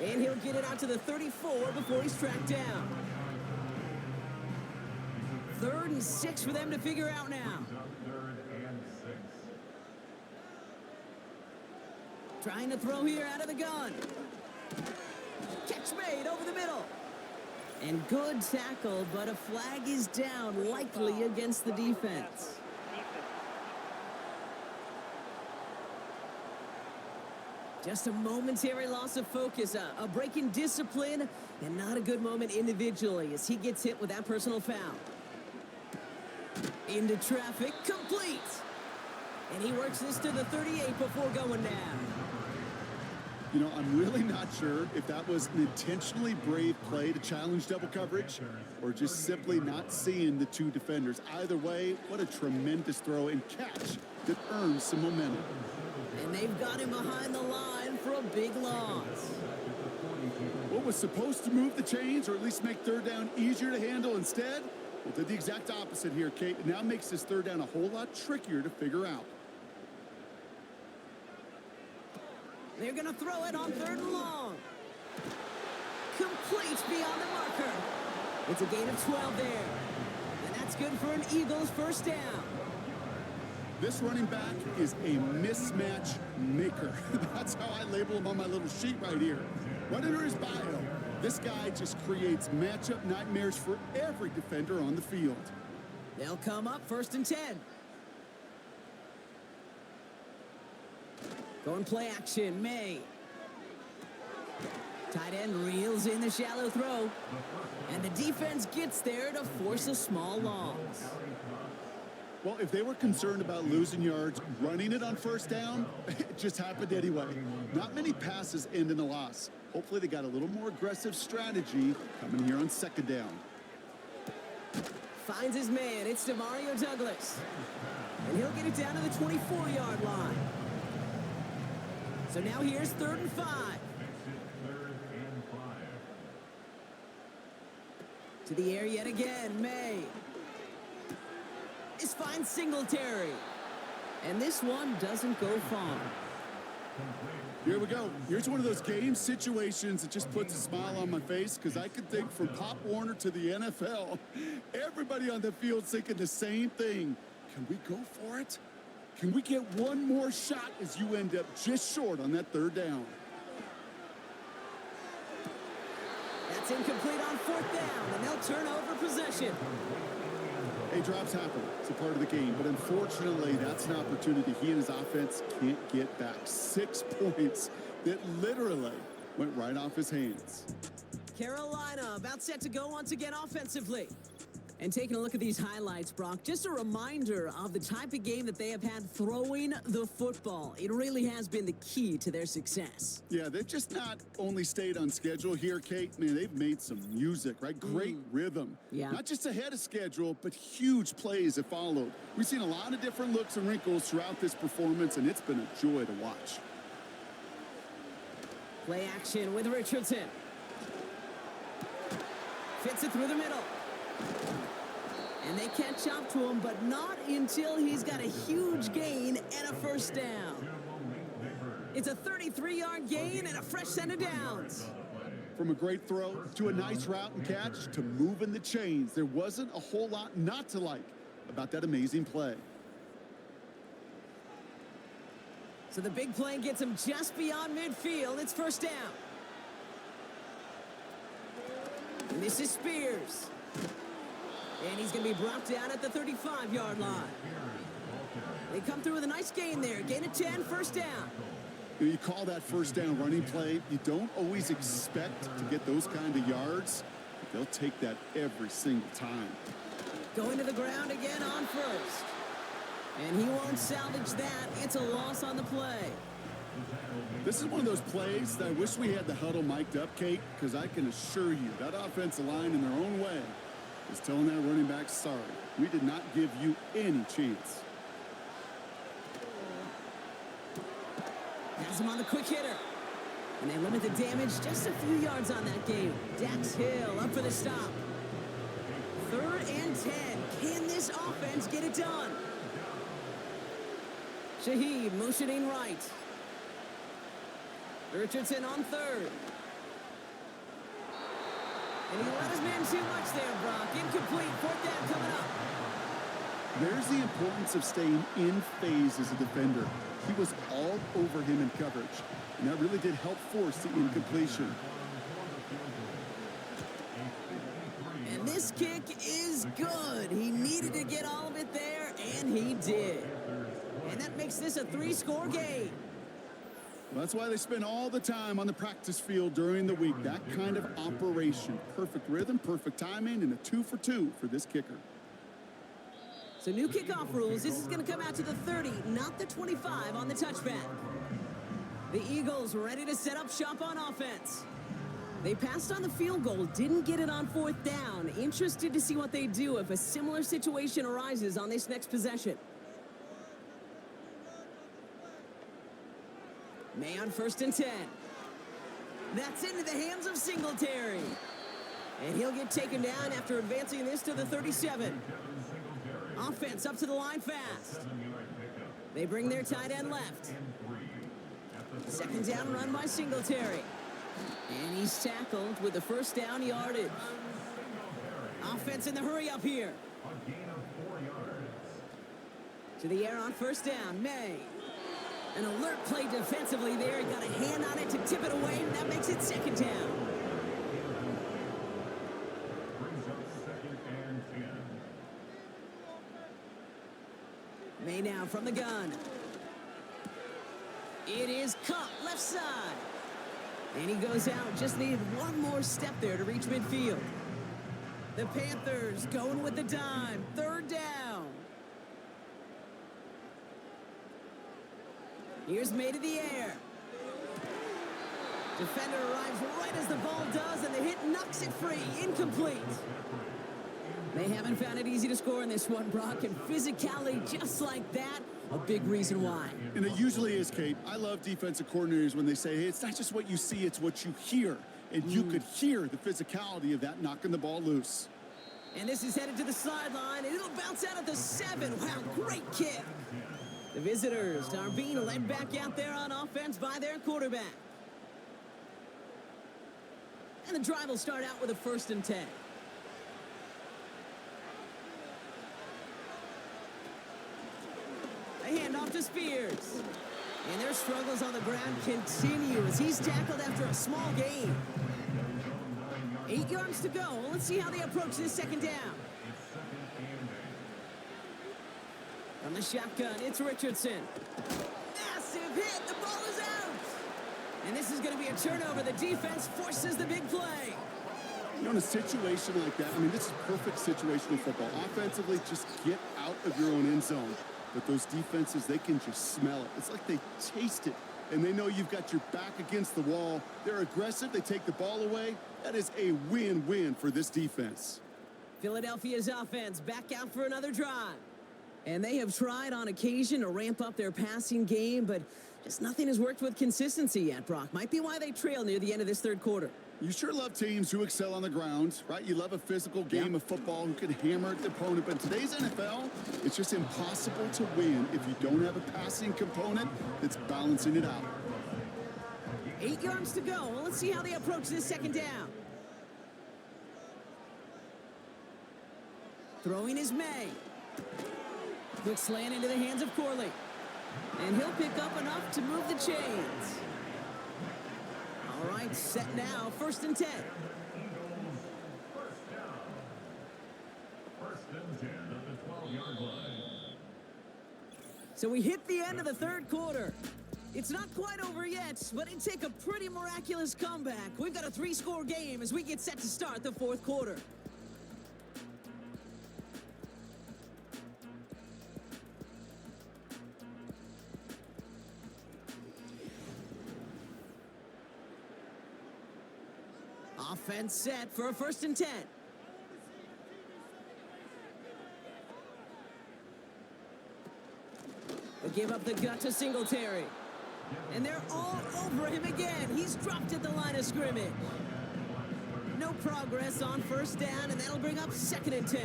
Speaker 2: And he'll get it out to the 34 before he's tracked down. 3rd and 6 for them to figure out now. Trying to throw here out of the gun. Catch made over the middle. And good tackle, but a flag is down, likely against the defense. Just a momentary loss of focus, a break in discipline, and not a good moment individually as he gets hit with that personal foul. Into traffic, complete. And he works this to the 38 before going down.
Speaker 3: You know, I'm really not sure if that was an intentionally brave play to challenge double coverage or just simply not seeing the two defenders. Either way, what a tremendous throw and catch that earns some momentum.
Speaker 2: And they've got him behind the line for a big loss.
Speaker 3: What was supposed to move the chains or at least make 3rd down easier to handle instead? Well, did the exact opposite here, Kate. It now makes this 3rd down a whole lot trickier to figure out.
Speaker 2: They're going to throw it on 3rd and long. Complete beyond the marker. It's a gain of 12 there. And that's good for an Eagles 1st down.
Speaker 3: This running back is a mismatch maker. That's how I label him on my little sheet right here. Right under his bio, this guy just creates matchup nightmares for every defender on the field.
Speaker 2: They'll come up 1st and 10. Going play action, May. Tight end reels in the shallow throw. And the defense gets there to force a small loss.
Speaker 3: Well, if they were concerned about losing yards, running it on 1st down, it just happened anyway. Not many passes end in a loss. Hopefully they got a little more aggressive strategy coming here on 2nd down.
Speaker 2: Finds his man. It's Demario Douglas. And he'll get it down to the 24-yard line. So now here's 3rd and 5. To the air yet again, May. This finds Singletary. And this one doesn't go far.
Speaker 3: Here we go. Here's one of those game situations that just puts a smile on my face because I can think from Pop Warner to the NFL, everybody on the field thinking the same thing. Can we go for it? Can we get one more shot as you end up just short on that 3rd down?
Speaker 2: That's incomplete on 4th down, and they'll turn over possession.
Speaker 3: Hey, drops happen. It's a part of the game, but unfortunately, that's an opportunity he and his offense can't get back. 6 points that literally went right off his hands.
Speaker 2: Carolina about set to go once again offensively. And taking a look at these highlights, Brock, just a reminder of the type of game that they have had throwing the football. It really has been the key to their success.
Speaker 3: Yeah, they've just not only stayed on schedule here, Kate. Man, they've made some music, right? Great rhythm.
Speaker 2: Yeah.
Speaker 3: Not just ahead of schedule, but huge plays have followed. We've seen a lot of different looks and wrinkles throughout this performance, and it's been a joy to watch.
Speaker 2: Play action with Richardson. Fits it through the middle. And they catch up to him, but not until he's got a huge gain and a first down. It's a 33-yard gain and a fresh set of downs.
Speaker 3: From a great throw to a nice route and catch to moving the chains, there wasn't a whole lot not to like about that amazing play.
Speaker 2: So the big play gets him just beyond midfield. It's first down. And this is Spears. And he's going to be brought down at the 35-yard line. They come through with a nice gain there. Gain of 10, first down.
Speaker 3: You call that first down running play. You don't always expect to get those kind of yards. But they'll take that every single time.
Speaker 2: Going to the ground again on first. And he won't salvage that. It's a loss on the play.
Speaker 3: This is one of those plays that I wish we had the huddle mic'd up, Kate, because I can assure you that offensive line in their own way is telling that running back, sorry, we did not give you any chance.
Speaker 2: Has him on the quick hitter. And they limit the damage just a few yards on that game. Dax Hill up for the stop. 3rd and 10. Can this offense get it done? Shaheed motioning right. Richardson on 3rd. And he let his man too much there, Brock. Incomplete. 4th down coming up.
Speaker 3: There's the importance of staying in phase as a defender. He was all over him in coverage, and that really did help force the incompletion.
Speaker 2: And this kick is good. He needed to get all of it there, and he did. And that makes this a 3-score game.
Speaker 3: Well, that's why they spend all the time on the practice field during the week. That kind of operation. Perfect rhythm, perfect timing, and a 2 for 2 for this kicker.
Speaker 2: So new kickoff rules. This is going to come out to the 30, not the 25 on the touchback. The Eagles ready to set up shop on offense. They passed on the field goal, didn't get it on 4th down. Interested to see what they do if a similar situation arises on this next possession. May on 1st and 10. That's into the hands of Singletary. And he'll get taken down after advancing this to the 37. Offense up to the line fast. They bring their tight end left. 2nd down run by Singletary. And he's tackled with the first down yardage. Offense in the hurry up here. To the air on 1st down. May. An alert play defensively there. He got a hand on it to tip it away, and that makes it 2nd down. May now from the gun. It is Cup, left side. And he goes out. Just needed one more step there to reach midfield. The Panthers going with the dime. 3rd down. Here's May to the air. Defender arrives right as the ball does, and the hit knocks it free. Incomplete. They haven't found it easy to score in this one, Brock, and physicality just like that, a big reason why.
Speaker 3: And it usually is, Kate. I love defensive coordinators when they say, hey, it's not just what you see, it's what you hear. And you could hear the physicality of that knocking the ball loose.
Speaker 2: And this is headed to the sideline, and it'll bounce out at the 7. Wow, great kick. The visitors are being led back out there on offense by their quarterback. And the drive will start out with a 1st and 10. A handoff to Spears. And their struggles on the ground continue as he's tackled after a small gain. 8 yards to go. Let's see how they approach this 2nd down. From the shotgun, it's Richardson. Massive hit. The ball is out. And this is going to be a turnover. The defense forces the big play.
Speaker 3: You know, in a situation like that, I mean, this is perfect situational football. Offensively, just get out of your own end zone. But those defenses, they can just smell it. It's like they taste it. And they know you've got your back against the wall. They're aggressive. They take the ball away. That is a win-win for this defense.
Speaker 2: Philadelphia's offense back out for another drive. And they have tried on occasion to ramp up their passing game, but just nothing has worked with consistency yet, Brock. Might be why they trail near the end of this 3rd quarter.
Speaker 3: You sure love teams who excel on the ground, right? You love a physical game of football who can hammer the opponent. But in today's NFL, it's just impossible to win if you don't have a passing component that's balancing it out.
Speaker 2: 8 yards to go. Well, let's see how they approach this second down. Throwing is May. Quick slant into the hands of Corley. And he'll pick up enough to move the chains. All right, set now. 1st and 10.
Speaker 4: First and 10 at the 12-yard line.
Speaker 2: So we hit the end of the 3rd quarter. It's not quite over yet, but it'd take a pretty miraculous comeback. We've got a 3-score game as we get set to start the 4th quarter. Offense set for a 1st and 10. They give up the gut to Singletary. And they're all over him again. He's dropped at the line of scrimmage. No progress on 1st down, and that'll bring up 2nd and 10.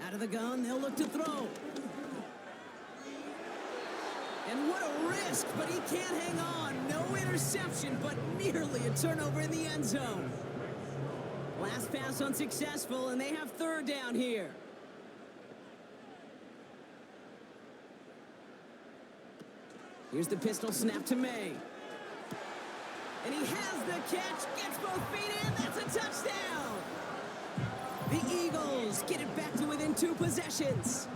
Speaker 2: Out of the gun, they'll look to throw. And what a risk, but he can't hang on. No interception, but nearly a turnover in the end zone. Last pass unsuccessful, and they have 3rd down here. Here's the pistol snap to May. And he has the catch, gets both feet in, that's a touchdown! The Eagles get it back to within 2 possessions.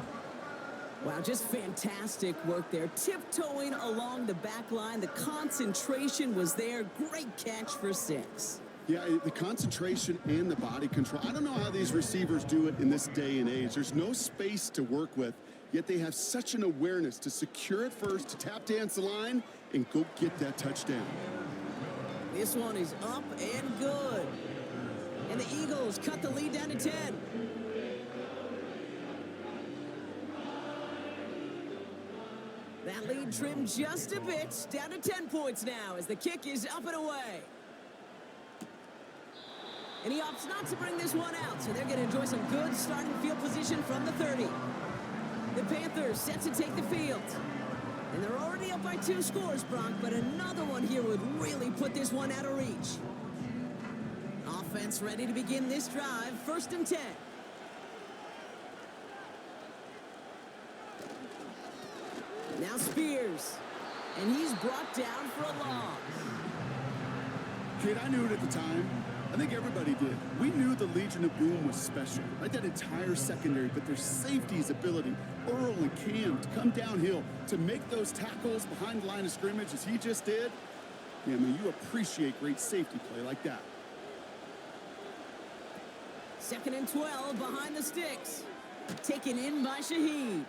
Speaker 2: Wow, just fantastic work there. Tiptoeing along the back line. The concentration was there. Great catch for 6.
Speaker 3: Yeah, the concentration and the body control. I don't know how these receivers do it in this day and age. There's no space to work with, yet they have such an awareness to secure it first, to tap dance the line, and go get that touchdown.
Speaker 2: This one is up and good. And the Eagles cut the lead down to 10. That lead trimmed just a bit, down to 10 points now as the kick is up and away. And he opts not to bring this one out, so they're going to enjoy some good starting field position from the 30. The Panthers set to take the field. And they're already up by 2 scores, Brock, but another one here would really put this one out of reach. Offense ready to begin this drive, 1st and 10. Now Spears, and he's brought down for a loss.
Speaker 3: Kid, I knew it at the time. I think everybody did. We knew the Legion of Boom was special, right? That entire secondary, but their safety's ability, Earl and Cam, to come downhill, to make those tackles behind the line of scrimmage as he just did. Yeah, I mean, you appreciate great safety play like that.
Speaker 2: 2nd and 12 behind the sticks. Taken in by Shaheed.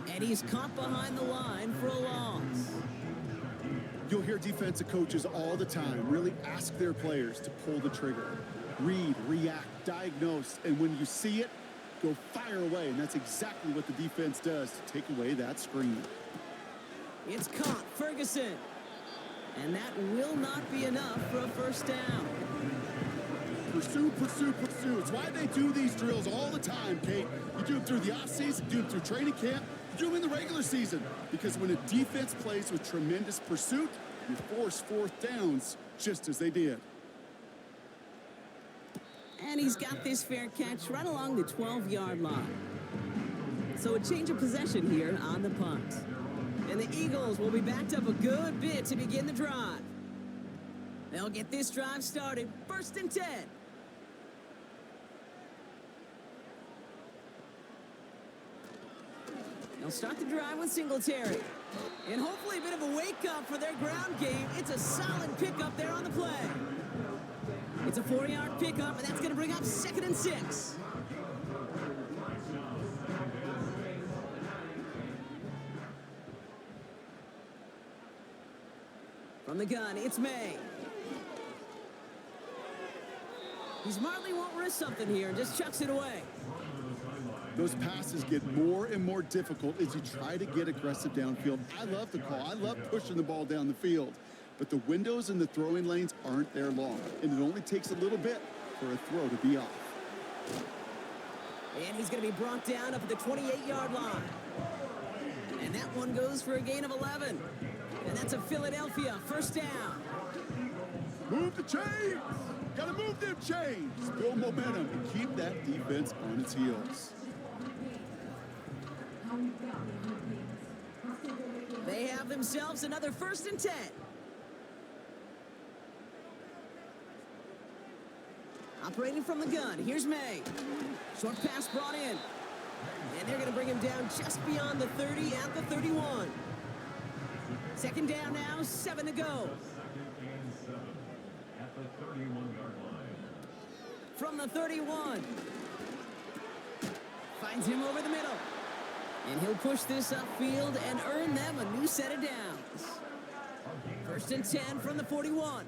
Speaker 2: And he's caught behind the line for a loss.
Speaker 3: You'll hear defensive coaches all the time really ask their players to pull the trigger. Read, react, diagnose, and when you see it, go fire away. And that's exactly what the defense does to take away that screen.
Speaker 2: It's caught, Ferguson. And that will not be enough for a 1st down.
Speaker 3: Pursue, pursue, pursue. It's why they do these drills all the time, Kate. You do them through the offseason, do them through training camp, you do them in the regular season. Because when a defense plays with tremendous pursuit, you force 4th downs just as they did.
Speaker 2: And he's got this fair catch right along the 12-yard line. So a change of possession here on the punt. And the Eagles will be backed up a good bit to begin the drive. They'll get this drive started, 1st and 10. They'll start the drive with Singletary. And hopefully a bit of a wake-up for their ground game. It's a solid pickup there on the play. It's a 4-yard pickup, and that's going to bring up 2nd and 6. From the gun, it's May. He smartly won't risk something here and just chucks it away.
Speaker 3: Those passes get more and more difficult as you try to get aggressive downfield. I love the call. I love pushing the ball down the field. But the windows in the throwing lanes aren't there long, and it only takes a little bit for a throw to be off.
Speaker 2: And he's going to be brought down up at the 28-yard line. And that one goes for a gain of 11. And that's a Philadelphia first down.
Speaker 3: Move the chains! Gotta move them chains! Build momentum and keep that defense on its heels.
Speaker 2: They have themselves another 1st and 10. Operating from the gun, here's May. Short pass brought in. And they're going to bring him down just beyond the 30 at the 31. 2nd down now, 7 to go.
Speaker 4: At the 31-yard line.
Speaker 2: From the 31. Finds him over the middle. And he'll push this upfield and earn them a new set of downs. 1st and 10 from the 41.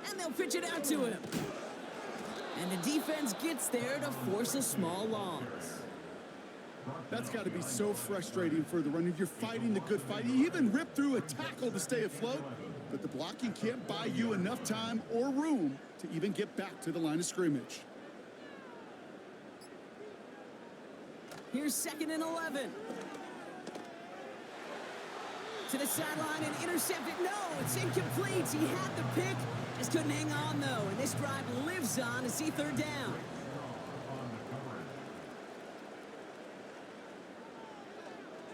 Speaker 2: And they'll pitch it out to him. And the defense gets there to force a small loss.
Speaker 3: That's got to be so frustrating for the runner. You're fighting the good fight. You even rip through a tackle to stay afloat, but the blocking can't buy you enough time or room to even get back to the line of scrimmage.
Speaker 2: Here's 2nd and 11. To the sideline and intercepted. No, it's incomplete. He had the pick. Just couldn't hang on, though. And this drive lives on to see 3rd down.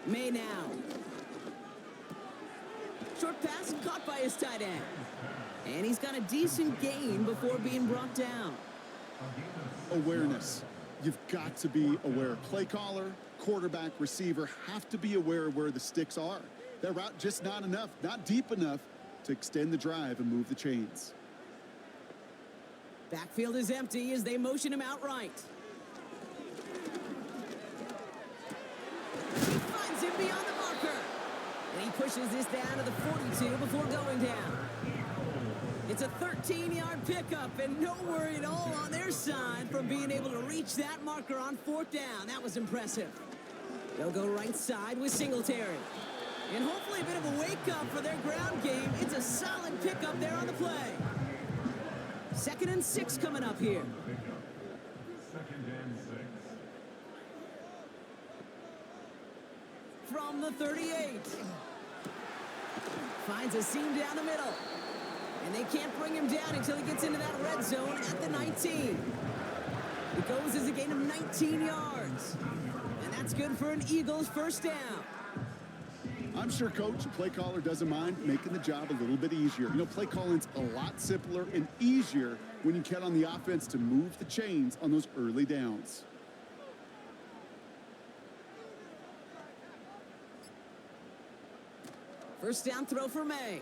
Speaker 2: May now. Short pass caught by his tight end. And he's got a decent gain before being brought down.
Speaker 3: Awareness. You've got to be aware. Play caller, quarterback, receiver have to be aware of where the sticks are. That route just not enough, not deep enough to extend the drive and move the chains.
Speaker 2: Backfield is empty as they motion him out right. He finds him beyond the marker. And he pushes this down to the 42 before going down. It's a 13-yard pickup, and no worry at all on their side from being able to reach that marker on 4th down. That was impressive. They'll go right side with Singletary. And hopefully a bit of a wake-up for their ground game. It's a solid pickup there on the play. 2nd and 6 coming up here.
Speaker 4: 2nd and 6.
Speaker 2: From the 38. Finds a seam down the middle. And they can't bring him down until he gets into that red zone at the 19. It goes as a gain of 19 yards. And that's good for an Eagles first down.
Speaker 3: I'm sure coach, the play caller doesn't mind making the job a little bit easier. You know, play calling's a lot simpler and easier when you count on the offense to move the chains on those early downs.
Speaker 2: First down throw for May.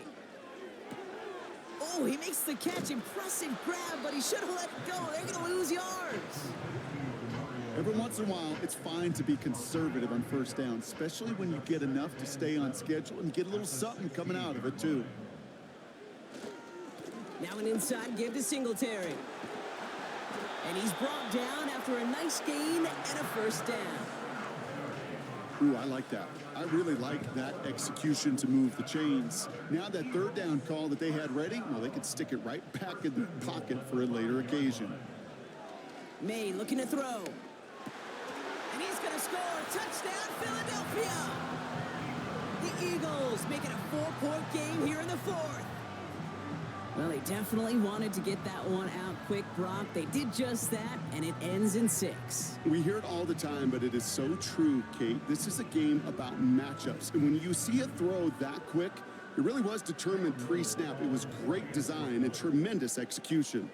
Speaker 2: Oh, he makes the catch. Impressive grab, but he should have let it go. They're going to lose yards.
Speaker 3: Every once in a while, it's fine to be conservative on first down, especially when you get enough to stay on schedule and get a little something coming out of it, too.
Speaker 2: Now an inside give to Singletary. And he's brought down after a nice gain and a first down.
Speaker 3: Ooh, I like that. I really like that execution to move the chains. Now that 3rd down call that they had ready, well, they could stick it right back in the pocket for a later occasion.
Speaker 2: May looking to throw. And he's going to score. Touchdown, Philadelphia! The Eagles making a 4-point game here in the 4th. Well, they definitely wanted to get that one out quick, Brock. They did just that, and it ends in 6.
Speaker 3: We hear it all the time, but it is so true, Kate. This is a game about matchups. And when you see a throw that quick, it really was determined pre-snap. It was great design and tremendous execution.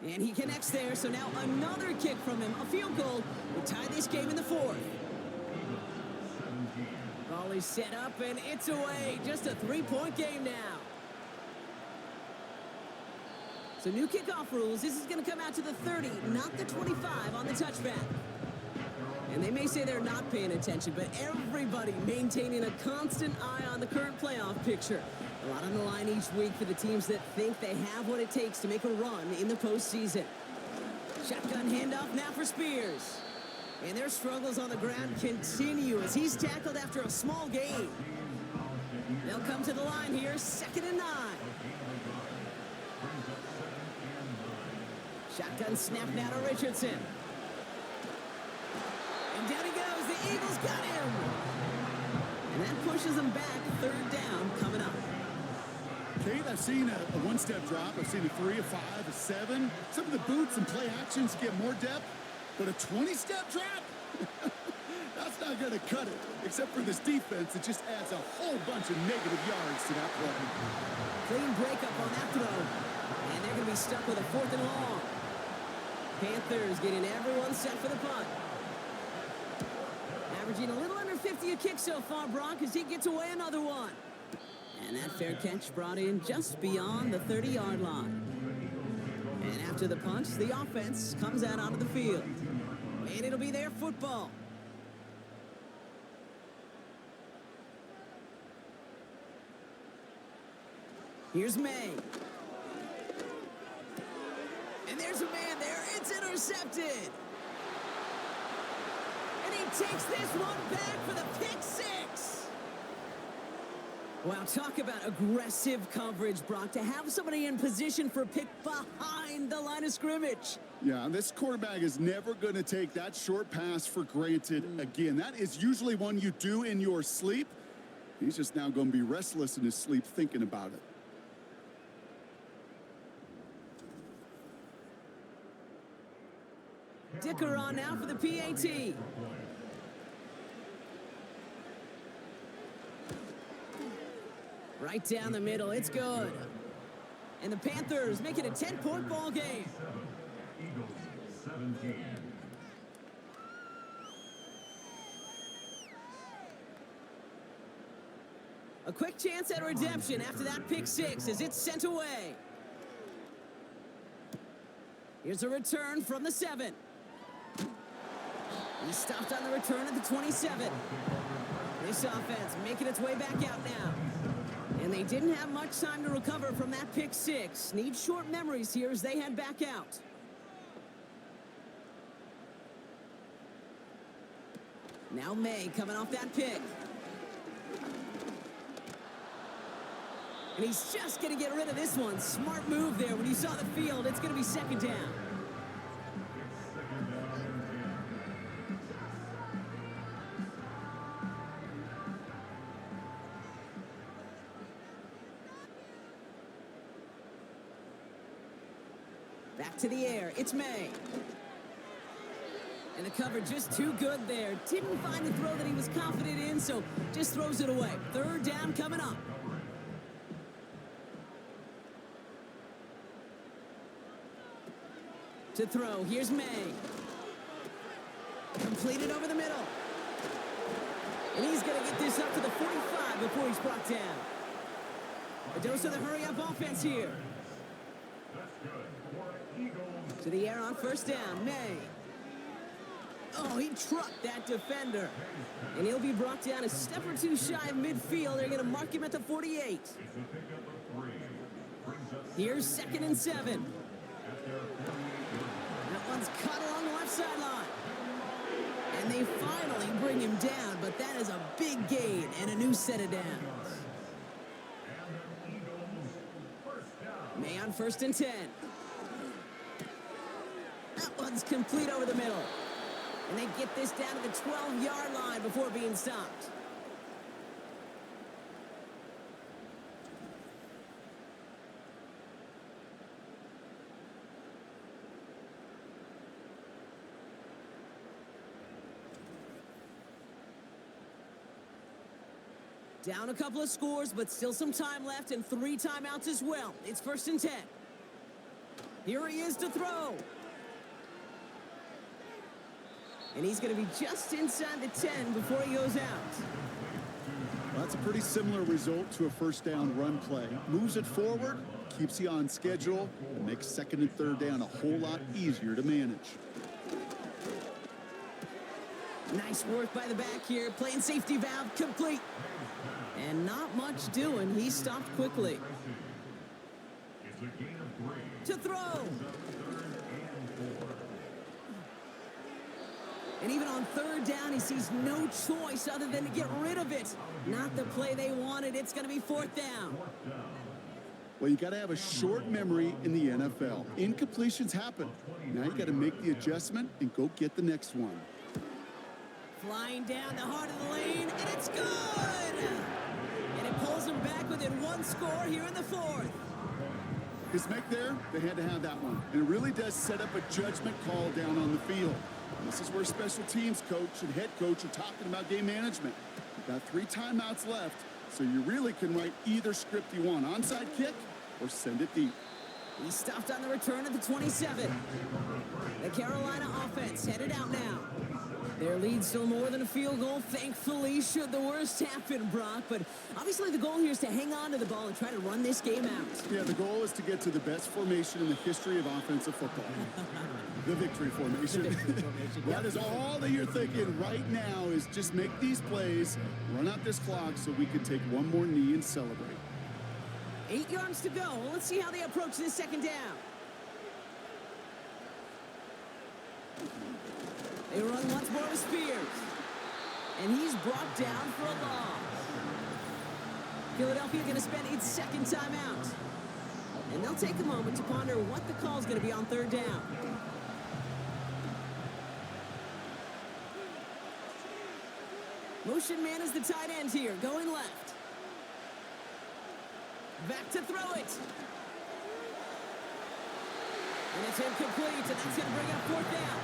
Speaker 2: And he connects there, so now another kick from him. A field goal will tie this game in the 4th. Ball is set up, and it's away. Just a 3-point game now. So new kickoff rules. This is going to come out to the 30, not the 25 on the touchback. And they may say they're not paying attention, but everybody maintaining a constant eye on the current playoff picture. A lot on the line each week for the teams that think they have what it takes to make a run in the postseason. Shotgun handoff now for Spears. And their struggles on the ground continue as he's tackled after a small gain. They'll come to the line here, 2nd and 9. Shotgun snap now to Richardson. And down he goes. The Eagles got him. And that pushes them back. 3rd down coming up.
Speaker 3: Kate, I've seen a one-step drop. I've seen a 3, a 5, a 7. Some of the boots and play actions get more depth. But a 20-step drop? That's not going to cut it. Except for this defense, it just adds a whole bunch of negative yards to that play.
Speaker 2: Clean breakup on that throw. And they're going to be stuck with a 4th and long. Panthers getting everyone set for the punt. Averaging a little under 50 a kick so far, Brock, as he gets away another one. And that fair catch brought in just beyond the 30-yard line. And after the punch, the offense comes out onto the field. And it'll be their football. Here's May. And there's a man there. It's intercepted. And he takes this one back for the pick 6. Wow, talk about aggressive coverage, Brock. To have somebody in position for a pick behind the line of scrimmage.
Speaker 3: Yeah, this quarterback is never going to take that short pass for granted again. That is usually one you do in your sleep. He's just now going to be restless in his sleep thinking about it.
Speaker 2: Dicker on now for the PAT. Right down the middle, it's good. And the Panthers make it a 10-point ball game.
Speaker 4: Eagles 17.
Speaker 2: A quick chance at redemption after that pick 6 as it's sent away. Here's a return from the 7. He stopped on the return at the 27. This offense making its way back out now. And they didn't have much time to recover from that pick 6. Need short memories here as they head back out. Now May coming off that pick. And he's just going to get rid of this one. Smart move there. When you saw the field, it's going to be 2nd down. Back to the air. It's May. And the cover just too good there. Didn't find the throw that he was confident in, so just throws it away. 3rd down coming up. To throw, here's May. Completed over the middle. And he's going to get this up to the 45 before he's brought down. A dose of the hurry-up offense here. To the air on 1st down, May. Oh, he trucked that defender. And he'll be brought down a step or two shy of midfield. They're going to mark him at the 48. Here's 2nd and 7. That one's cut along the left sideline. And they finally bring him down, but that is a big gain and a new set of downs. May on 1st and 10. That one's complete over the middle. And they get this down to the 12-yard line before being stopped. Down a couple of scores, but still some time left and 3 timeouts as well. It's 1st and 10. Here he is to throw. And he's going to be just inside the 10 before he goes out.
Speaker 3: Well, that's a pretty similar result to a 1st down run play. Moves it forward, keeps you on schedule, and makes 2nd and 3rd down a whole lot easier to manage.
Speaker 2: Nice work by the back here. Playing safety valve complete. And not much doing. He stopped quickly.
Speaker 4: It's a gain of 3.
Speaker 2: To throw.
Speaker 4: 3rd and 4.
Speaker 2: And even on 3rd down, he sees no choice other than to get rid of it. Not the play they wanted. It's going to be 4th down.
Speaker 3: Well, you got to have a short memory in the NFL. Incompletions happen. Now you got to make the adjustment and go get the next one.
Speaker 2: Flying down the heart of the lane, and it's good! And it pulls them back within 1 score here in the 4th.
Speaker 3: His make there, they had to have that one. And it really does set up a judgment call down on the field. And this is where special teams coach and head coach are talking about game management. You've got 3 timeouts left, so you really can write either script you want. Onside kick or send it deep.
Speaker 2: He stopped on the return at the 27. The Carolina offense headed out now. Their lead still more than a field goal, thankfully, should the worst happen, Brock. But obviously the goal here is to hang on to the ball and try to run this game out.
Speaker 3: Yeah, the goal is to get to the best formation in the history of offensive football. The victory formation.
Speaker 2: The victory formation.
Speaker 3: That is all that you're thinking right now is just make these plays, run out this clock so we can take one more knee and celebrate.
Speaker 2: 8 yards to go. Let's see how they approach this 2nd down. They run once more with Spears. And he's brought down for a loss. Philadelphia going to spend its 2nd timeout. And they'll take a moment to ponder what the call is going to be on 3rd down. Motion man is the tight end here, going left. Back to throw it. And it's incomplete, and that's going to bring up 4th down.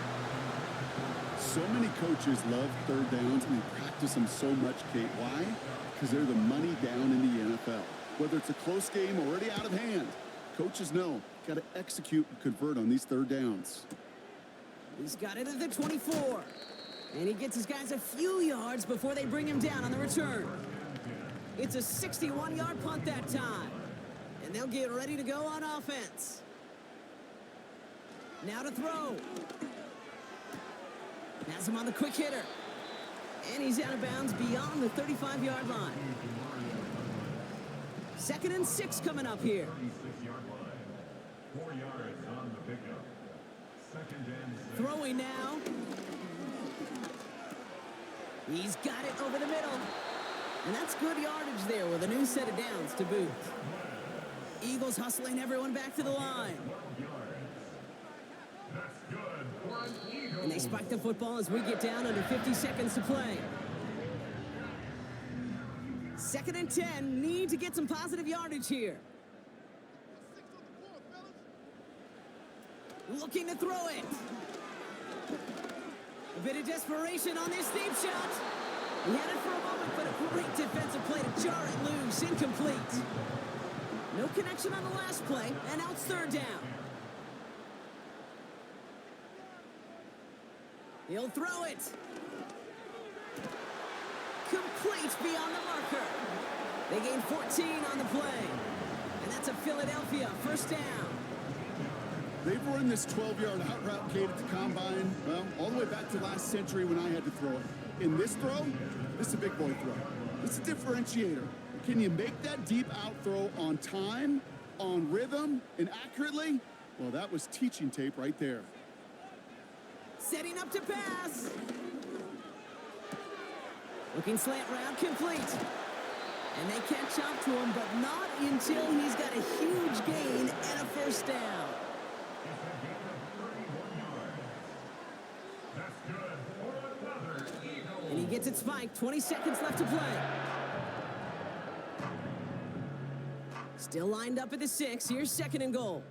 Speaker 3: So many coaches love 3rd downs and they practice them so much, Kate. Why? Because they're the money down in the NFL. Whether it's a close game already out of hand, coaches know, got to execute and convert on these 3rd downs.
Speaker 2: He's got it at the 24. And he gets his guys a few yards before they bring him down on the return. It's a 61-yard punt that time. And they'll get ready to go on offense. Now to throw. Has him on the quick hitter. And he's out of bounds beyond the 35-yard line. 2nd and 6 coming up here.
Speaker 4: 36-yard line. 4 yards on the pickup. 2nd and 6.
Speaker 2: Throwing now. He's got it over the middle. And that's good yardage there with a new set of downs to boot. Eagles hustling everyone back to the line. And they spike the football as we get down under 50 seconds to play. 2nd and 10, need to get some positive yardage here. Looking to throw it. A bit of desperation on this deep shot. He had it for a moment, but a great defensive play to jar it loose. Incomplete. No connection on the last play, and now it's 3rd down. He'll throw it. Complete beyond the marker. They gain 14 on the play. And that's a Philadelphia 1st down.
Speaker 3: They've run this 12-yard out route, Kate, at the combine, well, all the way back to last century when I had to throw it. In this throw, this is a big boy throw. It's a differentiator. Can you make that deep out throw on time, on rhythm, and accurately? Well, that was teaching tape right there.
Speaker 2: Setting up to pass. Looking slant route, complete. And they catch up to him, but not until he's got a huge gain and a 1st down. And he gets it spiked. 20 seconds left to play. Still lined up at the 6. Here's 2nd and goal.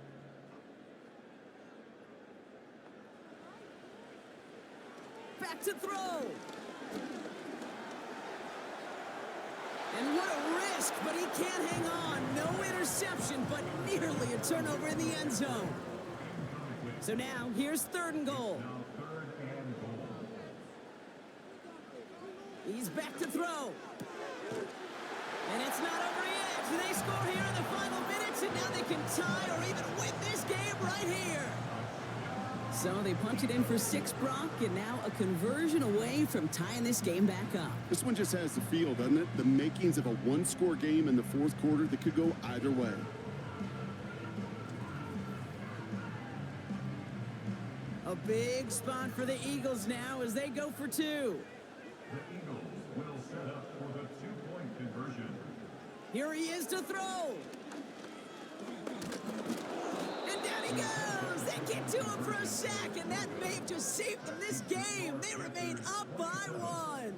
Speaker 2: Back to throw. And what a risk, but he can't hang on. No interception, but nearly a turnover in the end zone. So now, here's 3rd and goal. He's back to throw. And it's not over yet. They score here in the final minutes, and now they can tie or even win this game right here. So they punch it in for 6, Brock, and now a conversion away from tying this game back up.
Speaker 3: This one just has the feel, doesn't it? The makings of a one-score game in the fourth quarter that could go either way.
Speaker 2: A big spot for the Eagles now as they go for 2.
Speaker 4: The Eagles will set up for the two-point conversion.
Speaker 2: Here he is to throw. And down he goes. They get to him for a sack, and that may have just saved them this game. They remain up by 1.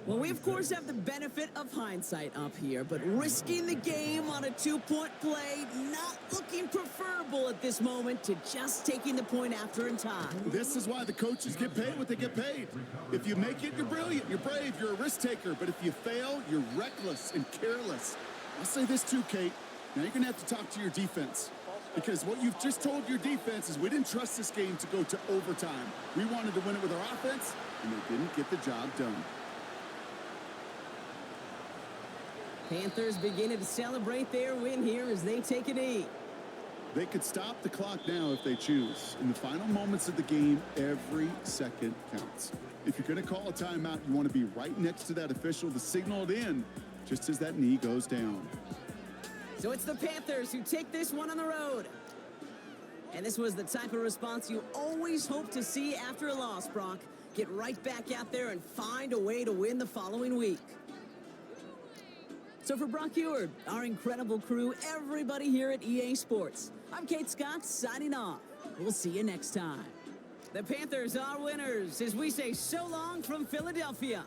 Speaker 2: Well, we, of course, have the benefit of hindsight up here, but risking the game on a 2-point play, not looking preferable at this moment to just taking the point after in time.
Speaker 3: This is why the coaches get paid what they get paid. If you make it, you're brilliant, you're brave, you're a risk taker. But if you fail, you're reckless and careless. I'll say this too, Kate. Now you're going to have to talk to your defense. Because what you've just told your defense is we didn't trust this game to go to overtime. We wanted to win it with our offense, and they didn't get the job done.
Speaker 2: Panthers beginning to celebrate their win here as they take a knee.
Speaker 3: They could stop the clock now if they choose. In the final moments of the game, every second counts. If you're going to call a timeout, you want to be right next to that official to signal it in just as that knee goes down.
Speaker 2: So it's the Panthers who take this one on the road. And this was the type of response you always hope to see after a loss, Brock. Get right back out there and find a way to win the following week. So for Brock Huard, our incredible crew, everybody here at EA Sports, I'm Kate Scott signing off. We'll see you next time. The Panthers are winners as we say so long from Philadelphia.